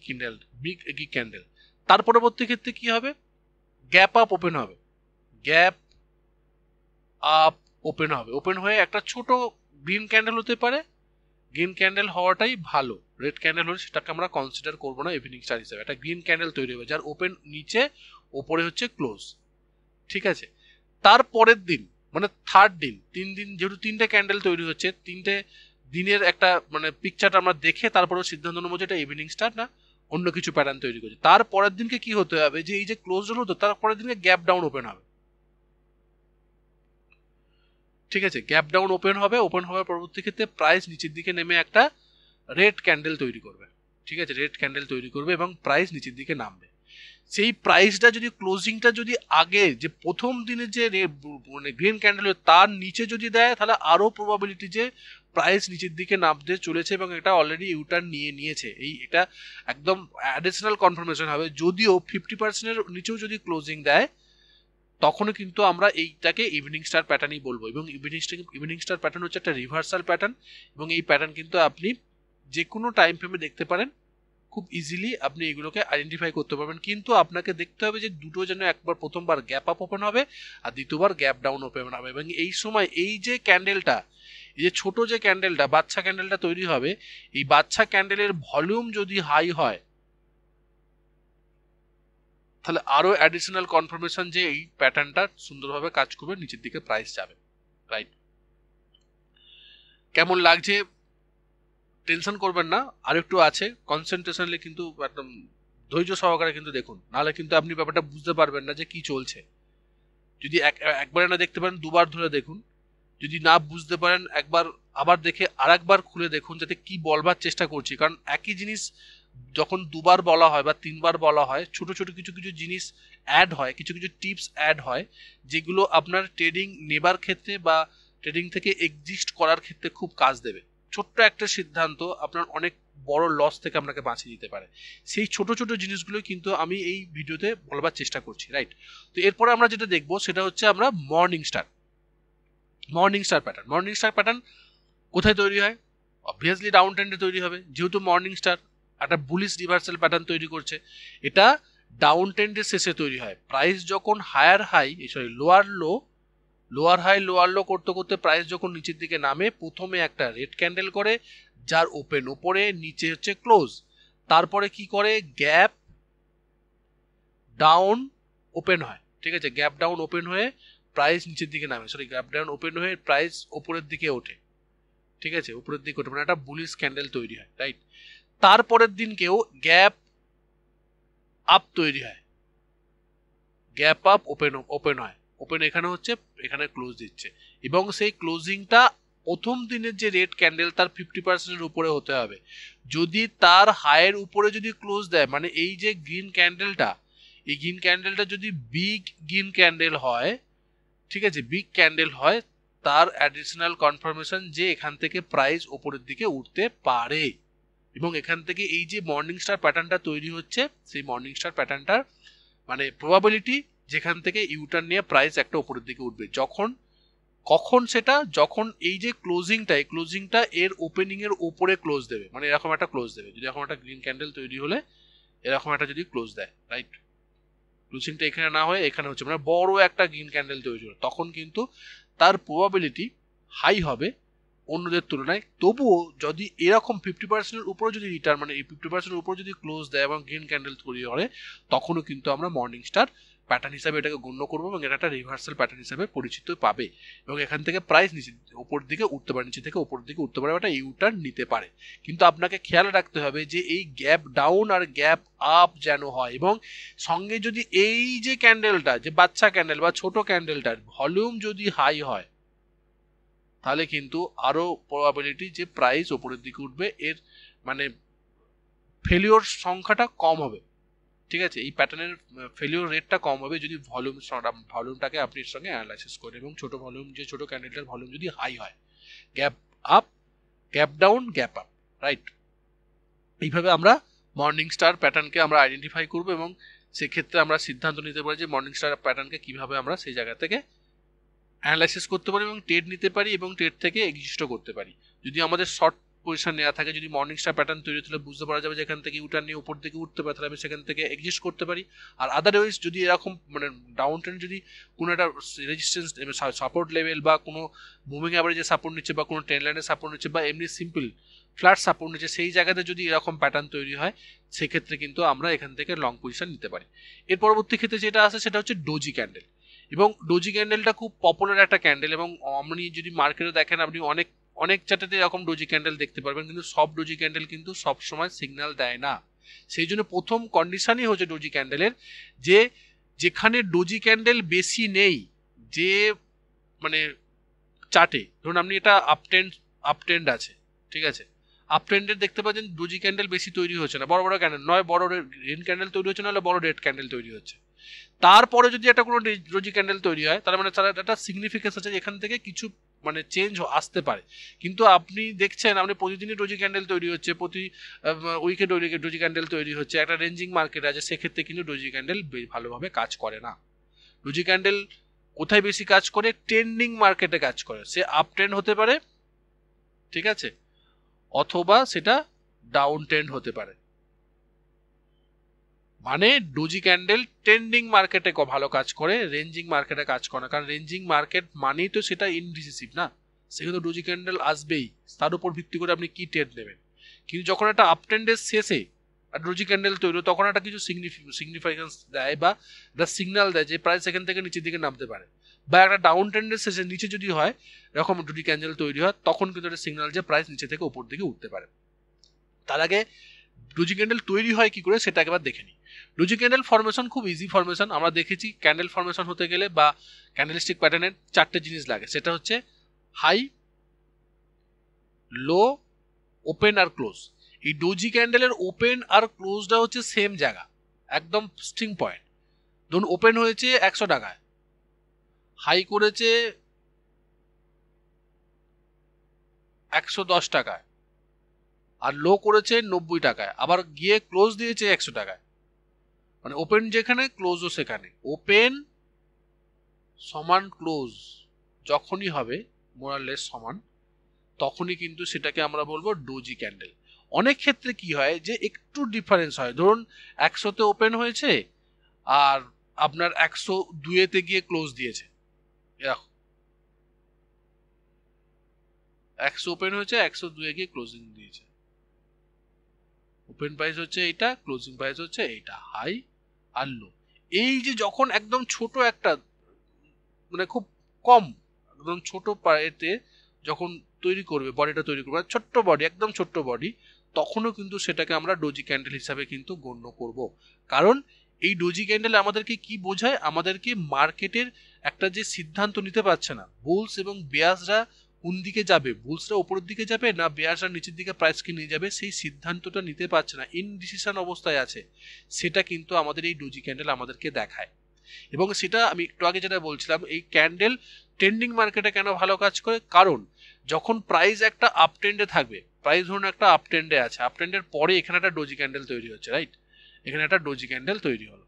গিগ ক্যান্ডেল। তার পরবর্তী ক্ষেত্রে কি হবে, গ্যাপ আপ ওপেন হবে, গ্যাপ আপ ওপেন হবে, ওপেন হয়ে একটা ছোট গ্রিন ক্যান্ডেল হতে পারে। গ্রিন ক্যান্ডেল হওয়াটাই ভালো, রেড ক্যান্ডেল হলে সেটাকে আমরা কনসিডার করবো না ইভিনিং স্টার হিসেবে। একটা গ্রিন ক্যান্ডেল তৈরি হবে যার ওপেন নিচে, ওপরে হচ্ছে ক্লোজ। ঠিক আছে, তারপরের দিন মানে থার্ড দিন, 3 দিন যেহেতু 3টে ক্যান্ডেল তৈরি হচ্ছে, 3টে দিনের একটা মানে পিকচারটা আমরা দেখে তারপরেও সিদ্ধান্ত নেবো যে এটা ইভিনিং স্টার না অন্য কিছু প্যাটার্ন তৈরি করছে। তারপরের দিনকে কি হতে হবে, যে এই যে ক্লোজ হলো তো তারপরের দিনকে গ্যাপ ডাউন ওপেন হবে। ঠিক আছে, গ্যাপ ডাউন ওপেন হবে, ওপেন হওয়ার পরবর্তী ক্ষেত্রে প্রাইস নিচের দিকে নেমে একটা রেড ক্যান্ডেল তৈরি করবে। ঠিক আছে, রেড ক্যান্ডেল তৈরি করবে এবং প্রাইস নিচের দিকে নামবে। সেই প্রাইসটা যদি ক্লোজিংটা যদি আগে যে প্রথম দিনের যে মানে গ্রিন ক্যান্ডেল তার নিচে যদি দেয়, তাহলে আরো প্রবাবিলিটি যে প্রাইস নিচের দিকে নামতে চলেছে এবং এটা অলরেডি ইউটার্ন নিয়েছে। এটা একদম অ্যাডিশনাল কনফার্মেশন হবে। যদিও 50%-এর নিচেও যদি ক্লোজিং দেয়, তখনও কিন্তু আমরা এইটাকে ইভিনিং স্টার প্যাটার্নই বলবো। এবং ইভিনিং স্টার প্যাটার্ন হচ্ছে একটা রিভার্সাল প্যাটার্ন এবং এই প্যাটার্ন কিন্তু আপনি যে কোনো টাইম ফ্রেমে দেখতে পারেন, খুব ইজিলি আপনি এগুলোকে আইডেন্টিফাই করতে পারবেন। কিন্তু আপনাকে দেখতে হবে যে দুটো যেন একবার প্রথমবার গ্যাপ আপ ওপেন হবে আর দ্বিতীয়বার গ্যাপ ডাউন ওপেন হবে। এবং এই সময় এই যে ক্যান্ডেলটা, এই যে ছোট যে ক্যান্ডেলটা বাচ্চা ক্যান্ডেলটা তৈরি হবে, এই বাচ্চা ক্যান্ডেলের ভলিউম যদি হাই হয়, তাহলে আরো অ্যাডিশনাল কনফার্মেশন যে এই প্যাটার্নটা সুন্দরভাবে কাজ করবে, নিচের দিকে প্রাইস যাবে। রাইট, কেমন লাগছে টেনশন করবেন না, আর একটু আছে কনসেন্ট্রেশনলি কিন্তু একদম ধৈর্য সহকারে কিন্তু দেখুন, নাহলে কিন্তু আপনি ব্যাপারটা বুঝতে পারবেন না যে কি চলছে। যদি একবারে না দেখতে পারেন, দুবার ধরে দেখুন। যদি না বুঝতে পারেন, একবার আবার দেখে আর একবার খুলে দেখুন যাতে কি বলবার চেষ্টা করছি। কারণ একই জিনিস যখন দুবার বলা হয় বা 3বার বলা হয়, ছোট ছোট কিছু কিছু জিনিস অ্যাড হয়, কিছু কিছু টিপস অ্যাড হয়, যেগুলো আপনার ট্রেডিং নেবার ক্ষেত্রে বা ট্রেডিং থেকে এক্সিস্ট করার ক্ষেত্রে খুব কাজ দেবে। ছোট্ট একটা সিদ্ধান্ত আপনার অনেক বড় লস থেকে আপনাকে বাঁচিয়ে দিতে পারে। সেই ছোট ছোট জিনিসগুলো কিন্তু আমি এই ভিডিওতে বলবার চেষ্টা করছি। রাইট, তো এরপরে আমরা যেটা দেখবো সেটা হচ্ছে আমরা morning star pattern. Morning star pattern কোথায় তৈরি হয়, অবভিয়াসলি ডাউন ট্রেন্ডে তৈরি হবে। যেহেতু মর্নিং স্টার একটা বুলিশ রিভার্সাল প্যাটার্ন তৈরি করছে, এটা ডাউন ট্রেন্ডের শেষে তৈরি হয়। প্রাইস যখন লোয়ার লো করতে করতে প্রাইস যখন নিচের দিকে নামে, প্রথমে একটা রেড ক্যান্ডেল করে যার ওপেন ওপরে, নিচে হচ্ছে ক্লোজ। তারপরে কি করে, গ্যাপ ডাউন ওপেন হয়। ঠিক আছে, গ্যাপ ডাউন ওপেন হয়ে প্রাইস নিচের দিকে নামে, গ্যাপ ডাউন ওপেন হয়ে প্রাইস ওপরের দিকে ওঠে। ঠিক আছে, উপরের দিকে ওঠে, মানে একটা বুলিশ ক্যান্ডেল তৈরি হয়। রাইট, তারপরের দিনকেও গ্যাপ আপ তৈরি হয়, গ্যাপ আপ ওপেন হয়, ওপেন এখানে হচ্ছে, এখানে ক্লোজ দিচ্ছে। এবং সেই ক্লোজিংটা প্রথম দিনের যে রেড ক্যান্ডেল তার 50%-এর উপরে হতে হবে। যদি তার হাইয়ের উপরে যদি ক্লোজ দেয়, মানে এই যে গ্রিন ক্যান্ডেলটা, এই গ্রিন ক্যান্ডেলটা যদি বিগ গ্রিন ক্যান্ডেল হয়, ঠিক আছে, বিগ ক্যান্ডেল হয়, তার অ্যাডিশনাল কনফার্মেশন যে এখান থেকে প্রাইস ওপরের দিকে উঠতে পারে। এবং এখান থেকে এই যে মর্নিং স্টার প্যাটার্নটা তৈরি হচ্ছে, সেই মর্নিং স্টার প্যাটার্নটার মানে প্রবাবিলিটি যেখান থেকে ইউটার্ন নিয়ে প্রাইস একটা ওপরের দিকে উঠবে। কখন সেটা, যখন এই যে ক্লোজিংটা এর ওপেনিং এর উপরে ক্লোজ দেবে, মানে এরকম একটা ক্লোজ দেবে। যদি এরকম একটা গ্রিন ক্যান্ডেল তৈরি হলে এরকম একটা যদি ক্লোজ দেয়, রাইট, ক্লোজিংটা এখানে না হয়ে এখানে হচ্ছে, মানে বড় একটা গ্রিন ক্যান্ডেল তৈরি হলো, তখন কিন্তু তার প্রবাবিলিটি হাই হবে অন্যদের তুলনায়। তবুও যদি এরকম 50%-এর উপরে যদি রিটার্ন, মানে এই 50%-এর উপরে যদি ক্লোজ দেয় এবং গ্রিন ক্যান্ডেল তৈরি করে, তখনও কিন্তু আমরা মর্নিং স্টার প্যাটার্ন হিসাবে এটাকে গণ্য করবো এবং এটা একটা রিভার্সাল প্যাটার্ন হিসাবে পরিচিত পাবে। এবং এখান থেকে প্রাইস নিচে উপর দিকে উঠতে পারে, নিচে থেকে উপর দিকে উঠতে পারে, একটা ইউটার্ন নিতে পারে। কিন্তু আপনাকে খেয়াল রাখতে হবে যে এই গ্যাপ ডাউন আর গ্যাপ আপ যেন হয়, এবং সঙ্গে যদি এই যে ক্যান্ডেলটা, যে বাচ্চা ক্যান্ডেল বা ছোট ক্যান্ডেলটার ভলিউম যদি হাই হয়, তাহলে কিন্তু আরো প্রবাবিলিটি যে প্রাইস ওপরের দিকে উঠবে, এর মানে ফেলিওর সংখ্যাটা কম হবে। ঠিক আছে, এই প্যাটার্নের ফেলিওর রেটটা কম হবে যদি ভলিউমটাকে আপনি এর সঙ্গে অ্যানালাইসিস করেন, এবং ছোট ভলিউম, যে ছোট ক্যান্ডেলটার ভলিউম যদি হাই হয়, gap up, gap down, gap up, right, এইভাবে আমরা মর্নিং স্টার প্যাটার্নকে আমরা আইডেন্টিফাই করবো, এবং সেক্ষেত্রে আমরা সিদ্ধান্ত নিতে পারি যে মর্নিং স্টার প্যাটার্নকে কিভাবে আমরা সেই জায়গা থেকে অ্যানালাইসিস করতে পারি এবং ট্রেড নিতে পারি এবং ট্রেড থেকে এক্সিস্টও করতে পারি। যদি আমাদের শর্ট পজিশন নেওয়া থাকে, যদি মর্নিং স্টার প্যাটার্ন তৈরি হলে বুঝতে পারা যাবে যে এখান থেকে ইউটার্ন নিয়ে উপর দিকে উঠতে পারে, তাহলে আমি সেখান থেকে এক্সিস্ট করতে পারি। আর আদারওয়াইজ যদি এরকম মানে ডাউন ট্রেন্ড যদি কোনো একটা রেজিস্ট্যান্স সাপোর্ট লেভেল বা কোনো মুভিং অ্যাভারেজে সাপোর্ট নিচ্ছে বা কোনো ট্রেন্ড লাইনে সাপোর্ট নিচ্ছে বা এমনি সিম্পল ফ্ল্যাট সাপোর্ট নিচ্ছে, সেই জায়গাতে যদি এরকম প্যাটার্ন তৈরি হয়, সেক্ষেত্রে কিন্তু আমরা এখান থেকে লং পজিশন নিতে পারি। এর পরবর্তী ক্ষেত্রে যেটা আছে সেটা হচ্ছে ডোজি ক্যান্ডেল, এবং ডোজি ক্যান্ডেলটা খুব পপুলার একটা ক্যান্ডেল, এবং আপনি যদি মার্কেটে দেখেন আপনি অনেক অনেক চার্টেতে এরকম ডোজি ক্যান্ডেল দেখতে পারবেন, কিন্তু সব ডোজি ক্যান্ডেল কিন্তু সব সময় সিগন্যাল দেয় না। সেই জন্য প্রথম কন্ডিশনই হচ্ছে ডোজি ক্যান্ডেলের যে যেখানে ডোজি ক্যান্ডেল বেশি নেই, যে মানে চার্টে ধরুন আপনি এটা আপট্রেন্ড আছে, ঠিক আছে, আপট্রেন্ডের দেখতে পাচ্ছেন ডোজি ক্যান্ডেল বেশি তৈরি হচ্ছে না, বড় বড় ক্যান্ডেল নয়, বড় গ্রিন ক্যান্ডেল তৈরি হচ্ছে না, হলে বড় রেড ক্যান্ডেল তৈরি হচ্ছে। তারপরে যদি একটা কোনো ডোজি ক্যান্ডেল তৈরি হয়, তার মানে তার একটা সিগনিফিকেন্স আছে, এখান থেকে কিছু মানে চেঞ্জ আসতে পারে। কিন্তু আপনি দেখছেন আপনি প্রতিদিনই ডোজি ক্যান্ডেল তৈরি হচ্ছে, প্রতি উইকে ডোজি ক্যান্ডেল তৈরি হচ্ছে, একটা রেঞ্জিং মার্কেট আছে, সেক্ষেত্রে কিন্তু ডোজি ক্যান্ডেল ভালোভাবে কাজ করে না। ডোজি ক্যান্ডেল কোথায় বেশি কাজ করে? ট্রেন্ডিং মার্কেটে কাজ করে। সে আপ ট্রেন্ড হতে পারে, ঠিক আছে, অথবা সেটা ডাউন ট্রেন্ড হতে পারে। মানে ডোজি ক্যান্ডেল ট্রেন্ডিং মার্কেটে ভালো কাজ করে, রেঞ্জিং মার্কেটে কাজ করে না, কারণ রেঞ্জিং মার্কেট মানেই তো সেটা ইনডিসিসিভ না, সেখানে ডোজি ক্যান্ডেল আসবেই, তার উপর ভিত্তি করে আপনি কি ট্রেড নেবেন। কিন্তু যখন একটা আপ ট্রেন্ডের শেষে ডোজি ক্যান্ডেল তৈরি, তখন একটা কিছু সিগনিফিকেন্স দেয় বা একটা সিগন্যাল দেয় যে প্রাইস এখান থেকে নিচের দিকে নামতে পারে, বা একটা ডাউন ট্রেন্ডের শেষে নিচে যদি হয় এরকম ডোজি ক্যান্ডেল তৈরি হয়, তখন কিন্তু একটা সিগন্যাল যে প্রাইস নিচে থেকে উপর দিকে উঠতে পারে। তার আগে ডোজি ক্যান্ডেল তৈরি হয় কি করে সেটা একবার দেখে নিই। ডোজি ক্যান্ডেল ফরমেশন খুব ইজি ফরমেশন, আমরা দেখেছি ক্যান্ডেল ফরমেশন হতে গেলে বা ক্যান্ডেলস্টিক প্যাটার্নের চারটে জিনিস লাগে, সেটা হচ্ছে হাই, লো, ওপেন আর ক্লোজ। এই ডোজি ক্যান্ডেলের ওপেন আর ক্লোজটা হচ্ছে সেম জায়গা, একদম স্টিং পয়েন্ট। ধরুন ওপেন হয়েছে 100 টাকায়, হাই করেছে 110 টাকায়, আর লো করেছে 90 টাকায়, আবার গিয়ে ক্লোজ দিয়েছে 100 টাকায়। মানে ওপেন যেখানে, ক্লোজও সেখানে। ওপেন সমান ক্লোজ যখনই হবে মোরালেস সমান, তখনই কিন্তু সেটাকে আমরা বলবো ডোজি ক্যান্ডেল। অনেক ক্ষেত্রে কি হয় যে একটু ডিফারেন্স হয়, ধরুন 100-তে ওপেন হয়েছে আর আপনার 102-তে গিয়ে ক্লোজ দিয়েছে, এরকম 100 ওপেন হয়েছে, 102-এ গিয়ে ক্লোজিং দিয়েছে, ওপেন প্রাইস হচ্ছে এইটা, ক্লোজিং প্রাইস হচ্ছে এইটা, হাই আর লো। এই যে যখন একদম ছোট একটা মানে খুব কম একদম ছোট এতে যখন তৈরি করবে, বডিটা তৈরি করবে ছোট্ট বডি, একদম ছোট্ট বডি, তখনও কিন্তু সেটাকে আমরা ডোজি ক্যান্ডেল হিসাবে কিন্তু গণ্য করব। কারণ এই ডোজি ক্যান্ডেল আমাদেরকে কি বোঝায়? আমাদেরকে মার্কেটের একটা যে সিদ্ধান্ত নিতে পারছে না, বুলস এবং বেয়ার্সরা কোন দিকে যাবে, বুলসরা উপরের দিকে যাবে না বেয়ার্সরা নিচের দিকে প্রাইসকে নিয়ে যাবে, সেই সিদ্ধান্তটা নিতে পারছে না, ইনডিসিশন অবস্থায় আছে, সেটা কিন্তু আমাদের এই ডোজি ক্যান্ডেল আমাদেরকে দেখায়। এবং সেটা আমি একটু আগে যেটা বলছিলাম, এই ক্যান্ডেল ট্রেন্ডিং মার্কেটে কেন ভালো কাজ করে? কারণ যখন প্রাইস একটা আপ ট্রেন্ডে থাকবে, প্রাইস ধরুন একটা আপ ট্রেন্ডে আছে, আপ ট্রেন্ডের পরে এখানে একটা ডোজি ক্যান্ডেল তৈরি হচ্ছে, রাইট, এখানে একটা ডোজি ক্যান্ডেল তৈরি হলো,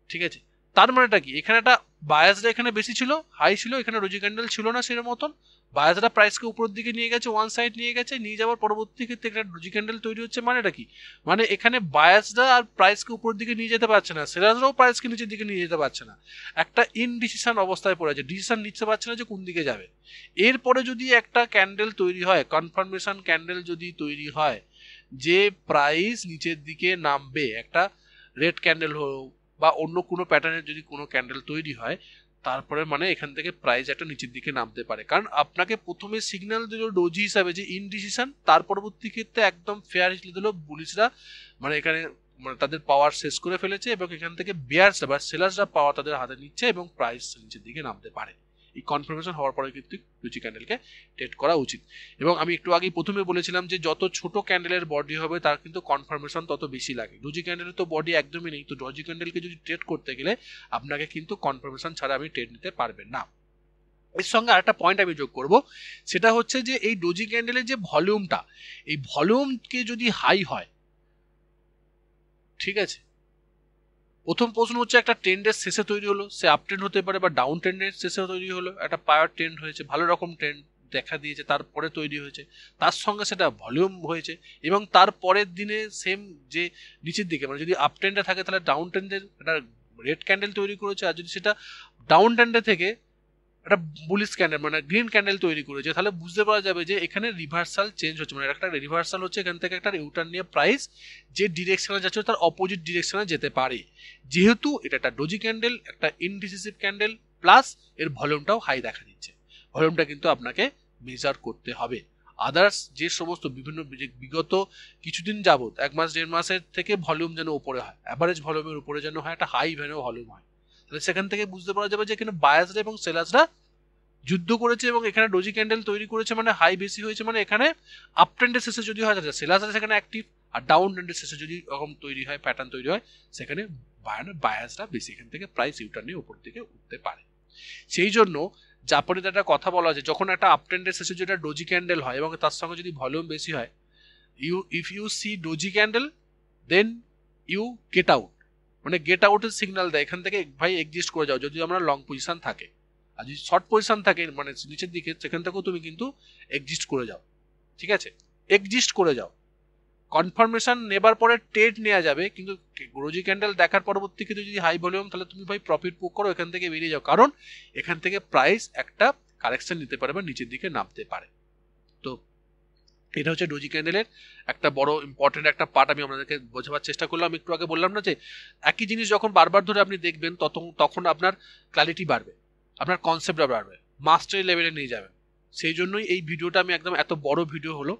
ঠিক আছে, তার মানেটা কি? এখানে একটা বায়াসরা এখানে বেশি ছিল, হাই ছিল, এখানে ডোজি ক্যান্ডেল ছিল না সেরকম মতন, বায়াসরা প্রাইসকে উপরের দিকে নিয়ে গেছে, ওয়ান সাইড নিয়ে গেছে, নিয়ে যাওয়ার পরবর্তী ক্ষেত্রে একটা ডোজি ক্যান্ডেল তৈরি হচ্ছে। মানেটা কি? মানে এখানে বায়াসরা আর প্রাইসকে উপরের দিকে নিয়ে যেতে পারছে না, সেলাররাও প্রাইসকে নিচের দিকে নিয়ে যেতে পারছে না, একটা ইনডিসিশন অবস্থায় পড়ে আছে, ডিসিশন নিতে পারছে না যে কোন দিকে যাবে। এরপরে যদি একটা ক্যান্ডেল তৈরি হয়, কনফার্মেশন ক্যান্ডেল যদি তৈরি হয় যে প্রাইস নিচের দিকে নামবে, একটা রেড ক্যান্ডেল হোক বা অন্য কোনো প্যাটার্নের যদি কোনো ক্যান্ডেল তৈরি হয়, তারপরে মানে এখান থেকে প্রাইস একটা নিচের দিকে নামতে পারে। কারণ আপনাকে প্রথমে সিগন্যাল দিল ডোজি হিসাবে যে ইনডিসিশন, তার পরবর্তী ক্ষেত্রে একদম ফেয়ার হিসেবে দিল বুলিশরা, মানে এখানে মানে তাদের পাওয়ার শেষ করে ফেলেছে, এবং এখান থেকে বেয়ার্সরা বা সেলার্সরা পাওয়ার তাদের হাতে নিচ্ছে এবং প্রাইস নিচের দিকে নামতে পারে। এই কনফার্মেশন হওয়ার পরে কিন্তু ডোজি ক্যান্ডেলকে ট্রেড করা উচিত। এবং আমি একটু আগেই প্রথমে বলেছিলাম যে যত ছোট ক্যান্ডেলের বডি হবে তার কিন্তু কনফার্মেশন তত বেশি লাগে। ডোজি ক্যান্ডেলের তো বডি একদমই নেই, তো ডোজি ক্যান্ডেলকে যদি ট্রেড করতে গেলে আপনাকে কিন্তু কনফার্মেশন ছাড়া আপনি ট্রেড নিতে পারবেন না। এর সঙ্গে আরেকটা পয়েন্ট আমি যোগ করব, সেটা হচ্ছে যে এই ডোজি ক্যান্ডেলের যে ভলিউমটা, এই ভলিউমকে যদি হাই হয়, ঠিক আছে, প্রথম প্রশ্ন হচ্ছে একটা ট্রেন্ডের শেষে তৈরি হলো, সে আপ ট্রেন্ড হতে পারে বা ডাউন ট্রেন্ডের শেষে তৈরি হলো, একটা পাওয়ার ট্রেন্ড হয়েছে, ভালো রকম ট্রেন্ড দেখা দিয়েছে, তারপরে তৈরি হয়েছে, তার সঙ্গে সেটা ভলিউম হয়েছে, এবং তার পরের দিনে সেম যে নিচের দিকে মানে যদি আপ ট্রেন্ডে থাকে তাহলে ডাউন ট্রেন্ডের একটা রেড ক্যান্ডেল তৈরি করেছে, আর যদি সেটা ডাউন ট্রেন্ডে থেকে একটা বুলিশ ক্যান্ডেল মানে গ্রিন ক্যান্ডেল তৈরি করেছে, তাহলে বুঝতে পারা যাবে যে এখানে রিভার্সাল চেঞ্জ হচ্ছে, মানে একটা রিভার্সাল হচ্ছে, এখান থেকে একটা ইউটার্ন নিয়ে প্রাইস যে ডিরেকশনে যাচ্ছে তার অপোজিট ডিরেকশনে যেতে পারে। যেহেতু এটা একটা ডোজি ক্যান্ডেল, একটা ইনডিসিসিভ ক্যান্ডেল, প্লাস এর ভলিউমটাও হাই দেখা দিচ্ছে, ভলিউমটা কিন্তু আপনাকে মেজার করতে হবে। আদার্স যে সমস্ত বিভিন্ন বিগত কিছুদিন যাবত 1 মাস 1.5 মাসের থেকে ভলিউম যেন উপরে হয়, অ্যাভারেজ ভলিউমের উপরে যেন হয়, একটা হাই ভলিউম হয়, তাহলে সেখান থেকে বুঝতে পারা যাবে যে এখানে বায়াসরা এবং সেলার্সরা যুদ্ধ করেছে এবং এখানে ডোজি ক্যান্ডেল তৈরি করেছে, মানে হাই বেশি হয়েছে, মানে এখানে আপ ট্রেন্ডের শেষে যদি হয় তাহলে সেলার্সরা সেখানে অ্যাক্টিভ, আর ডাউন ট্রেন্ডের শেষে যদি এরকম তৈরি হয়, প্যাটার্ন তৈরি হয়, সেখানে বায়াসরা বেশি, এখান থেকে প্রাইস ইউটার্ন নিয়ে উপর দিকে উঠতে পারে। সেই জন্য জাপানিতে একটা কথা বলা আছে, যখন একটা আপ ট্রেন্ডের শেষে যেটা ডোজি ক্যান্ডেল হয় এবং তার সঙ্গে যদি ভলিউম বেশি হয়, if you see doji candle then you get out, মানে গেট আউটের সিগন্যাল দেয়, এখান থেকে ভাই এক্সিস্ট করে যাও, যদি আমরা লং পজিশন থাকে, আর যদি শর্ট পজিশন থাকে মানে নিচের দিকে, সেখান থেকেও তুমি কিন্তু এক্সিস্ট করে যাও, ঠিক আছে, এক্সিস্ট করে যাও। কনফার্মেশন নেবার পরে ট্রেড নেওয়া যাবে, কিন্তু ডোজি ক্যান্ডেল দেখার পরবর্তী ক্ষেত্রে যদি হাই ভলিউম, তাহলে তুমি ভাই প্রফিট বুক করো, এখান থেকে বেরিয়ে যাও, কারণ এখান থেকে প্রাইস একটা কারেকশন নিতে পারে বা নিচের দিকে নামতে পারে। তো এটা হচ্ছে ডোজি ক্যান্ডেলের একটা বড় ইম্পর্টেন্ট একটা পার্ট, আমি আপনাদেরকে বোঝাবার চেষ্টা করলাম। একটু আগে বললাম না যে একই জিনিস যখন বারবার ধরে আপনি দেখবেন তখন আপনার ক্ল্যারিটি বাড়বে, আপনার কনসেপ্টটা বাড়বে, মাস্টারি লেভেলে নিয়ে যাবেন। সেই জন্যই এই ভিডিওটা আমি একদম এত বড় ভিডিও হলো,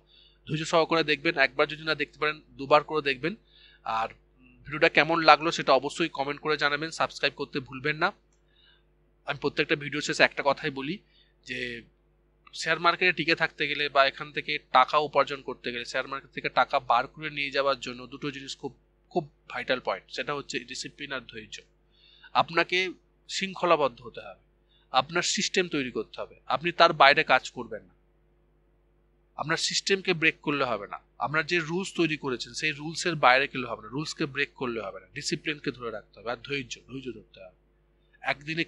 ধৈর্য সহকারে দেখবেন, একবার যদি না দেখতে পারেন 2বার করে দেখবেন। আর ভিডিওটা কেমন লাগলো সেটা অবশ্যই কমেন্ট করে জানাবেন, সাবস্ক্রাইব করতে ভুলবেন না। আমি প্রত্যেকটা ভিডিও শেষে একটা কথাই বলি যে শেয়ার মার্কেটে টিকে থাকতে গেলে বা এখান থেকে টাকা উপার্জন করতে গেলে, শেয়ার মার্কেট থেকে টাকা বার করে নিয়ে যাওয়ার জন্য দুটো জিনিস খুব খুব ভাইটাল পয়েন্ট, সেটা হচ্ছে ডিসিপ্লিন আর ধৈর্য। আপনাকে শৃঙ্খলাবদ্ধ হতে হবে, আপনার সিস্টেম তৈরি করতে হবে, আপনি তার বাইরে কাজ করবেন না, আপনার সিস্টেমকে ব্রেক করলে হবে না, আপনার যে রুলস তৈরি করেছেন সেই রুলসের বাইরে গেলে হবে না, রুলসকে ব্রেক করলে হবে না, ডিসিপ্লিনকে ধরে রাখতে হবে, আর ধৈর্য ধরতে হবে। একদিনে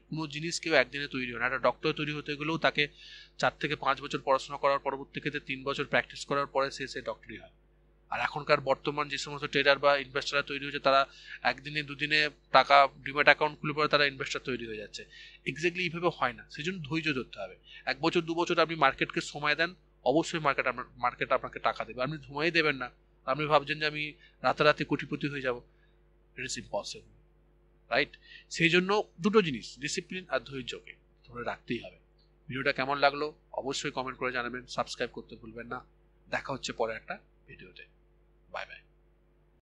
কোনো জিনিস কেউ একদিনে তৈরি হয় না। একটা ডক্টর তৈরি হতে গেলেও তাকে 4 থেকে 5 বছর পড়াশোনা করার পরবর্তী ক্ষেত্রে 3 বছর প্র্যাকটিস করার পরে সে ডক্টরই হয়। আর এখনকার বর্তমান যে সমস্ত ট্রেডার বা ইনভেস্টাররা তৈরি হয়েছে, তারা একদিনে দুদিনে টাকা ডিম্যাট অ্যাকাউন্ট খুলে পরে তারা ইনভেস্টার তৈরি হয়ে যাচ্ছে। এক্স্যাক্টলি এইভাবে হয় না, সেই জন্য ধৈর্য ধরতে হবে। 1 বছর 2 বছর আপনি মার্কেটকে সময় দেন, অবশ্যই মার্কেট আপনাকে টাকা দেবে। আপনি সময়ই দেবেন না, আপনি ভাবছেন যে আমি রাতারাতি কোটিপতি হয়ে যাব, ইট ইজ ইম্পসিবল, রাইট? সেই জন্য দুটো জিনিস, ডিসিপ্লিন আর ধৈর্যকে ধরে রাখতেই হবে। ভিডিওটা কেমন লাগলো অবশ্যই কমেন্ট করে জানাবেন, সাবস্ক্রাইব করতে ভুলবেন না। দেখা হচ্ছে পরে একটা ভিডিওতে। Bye bye.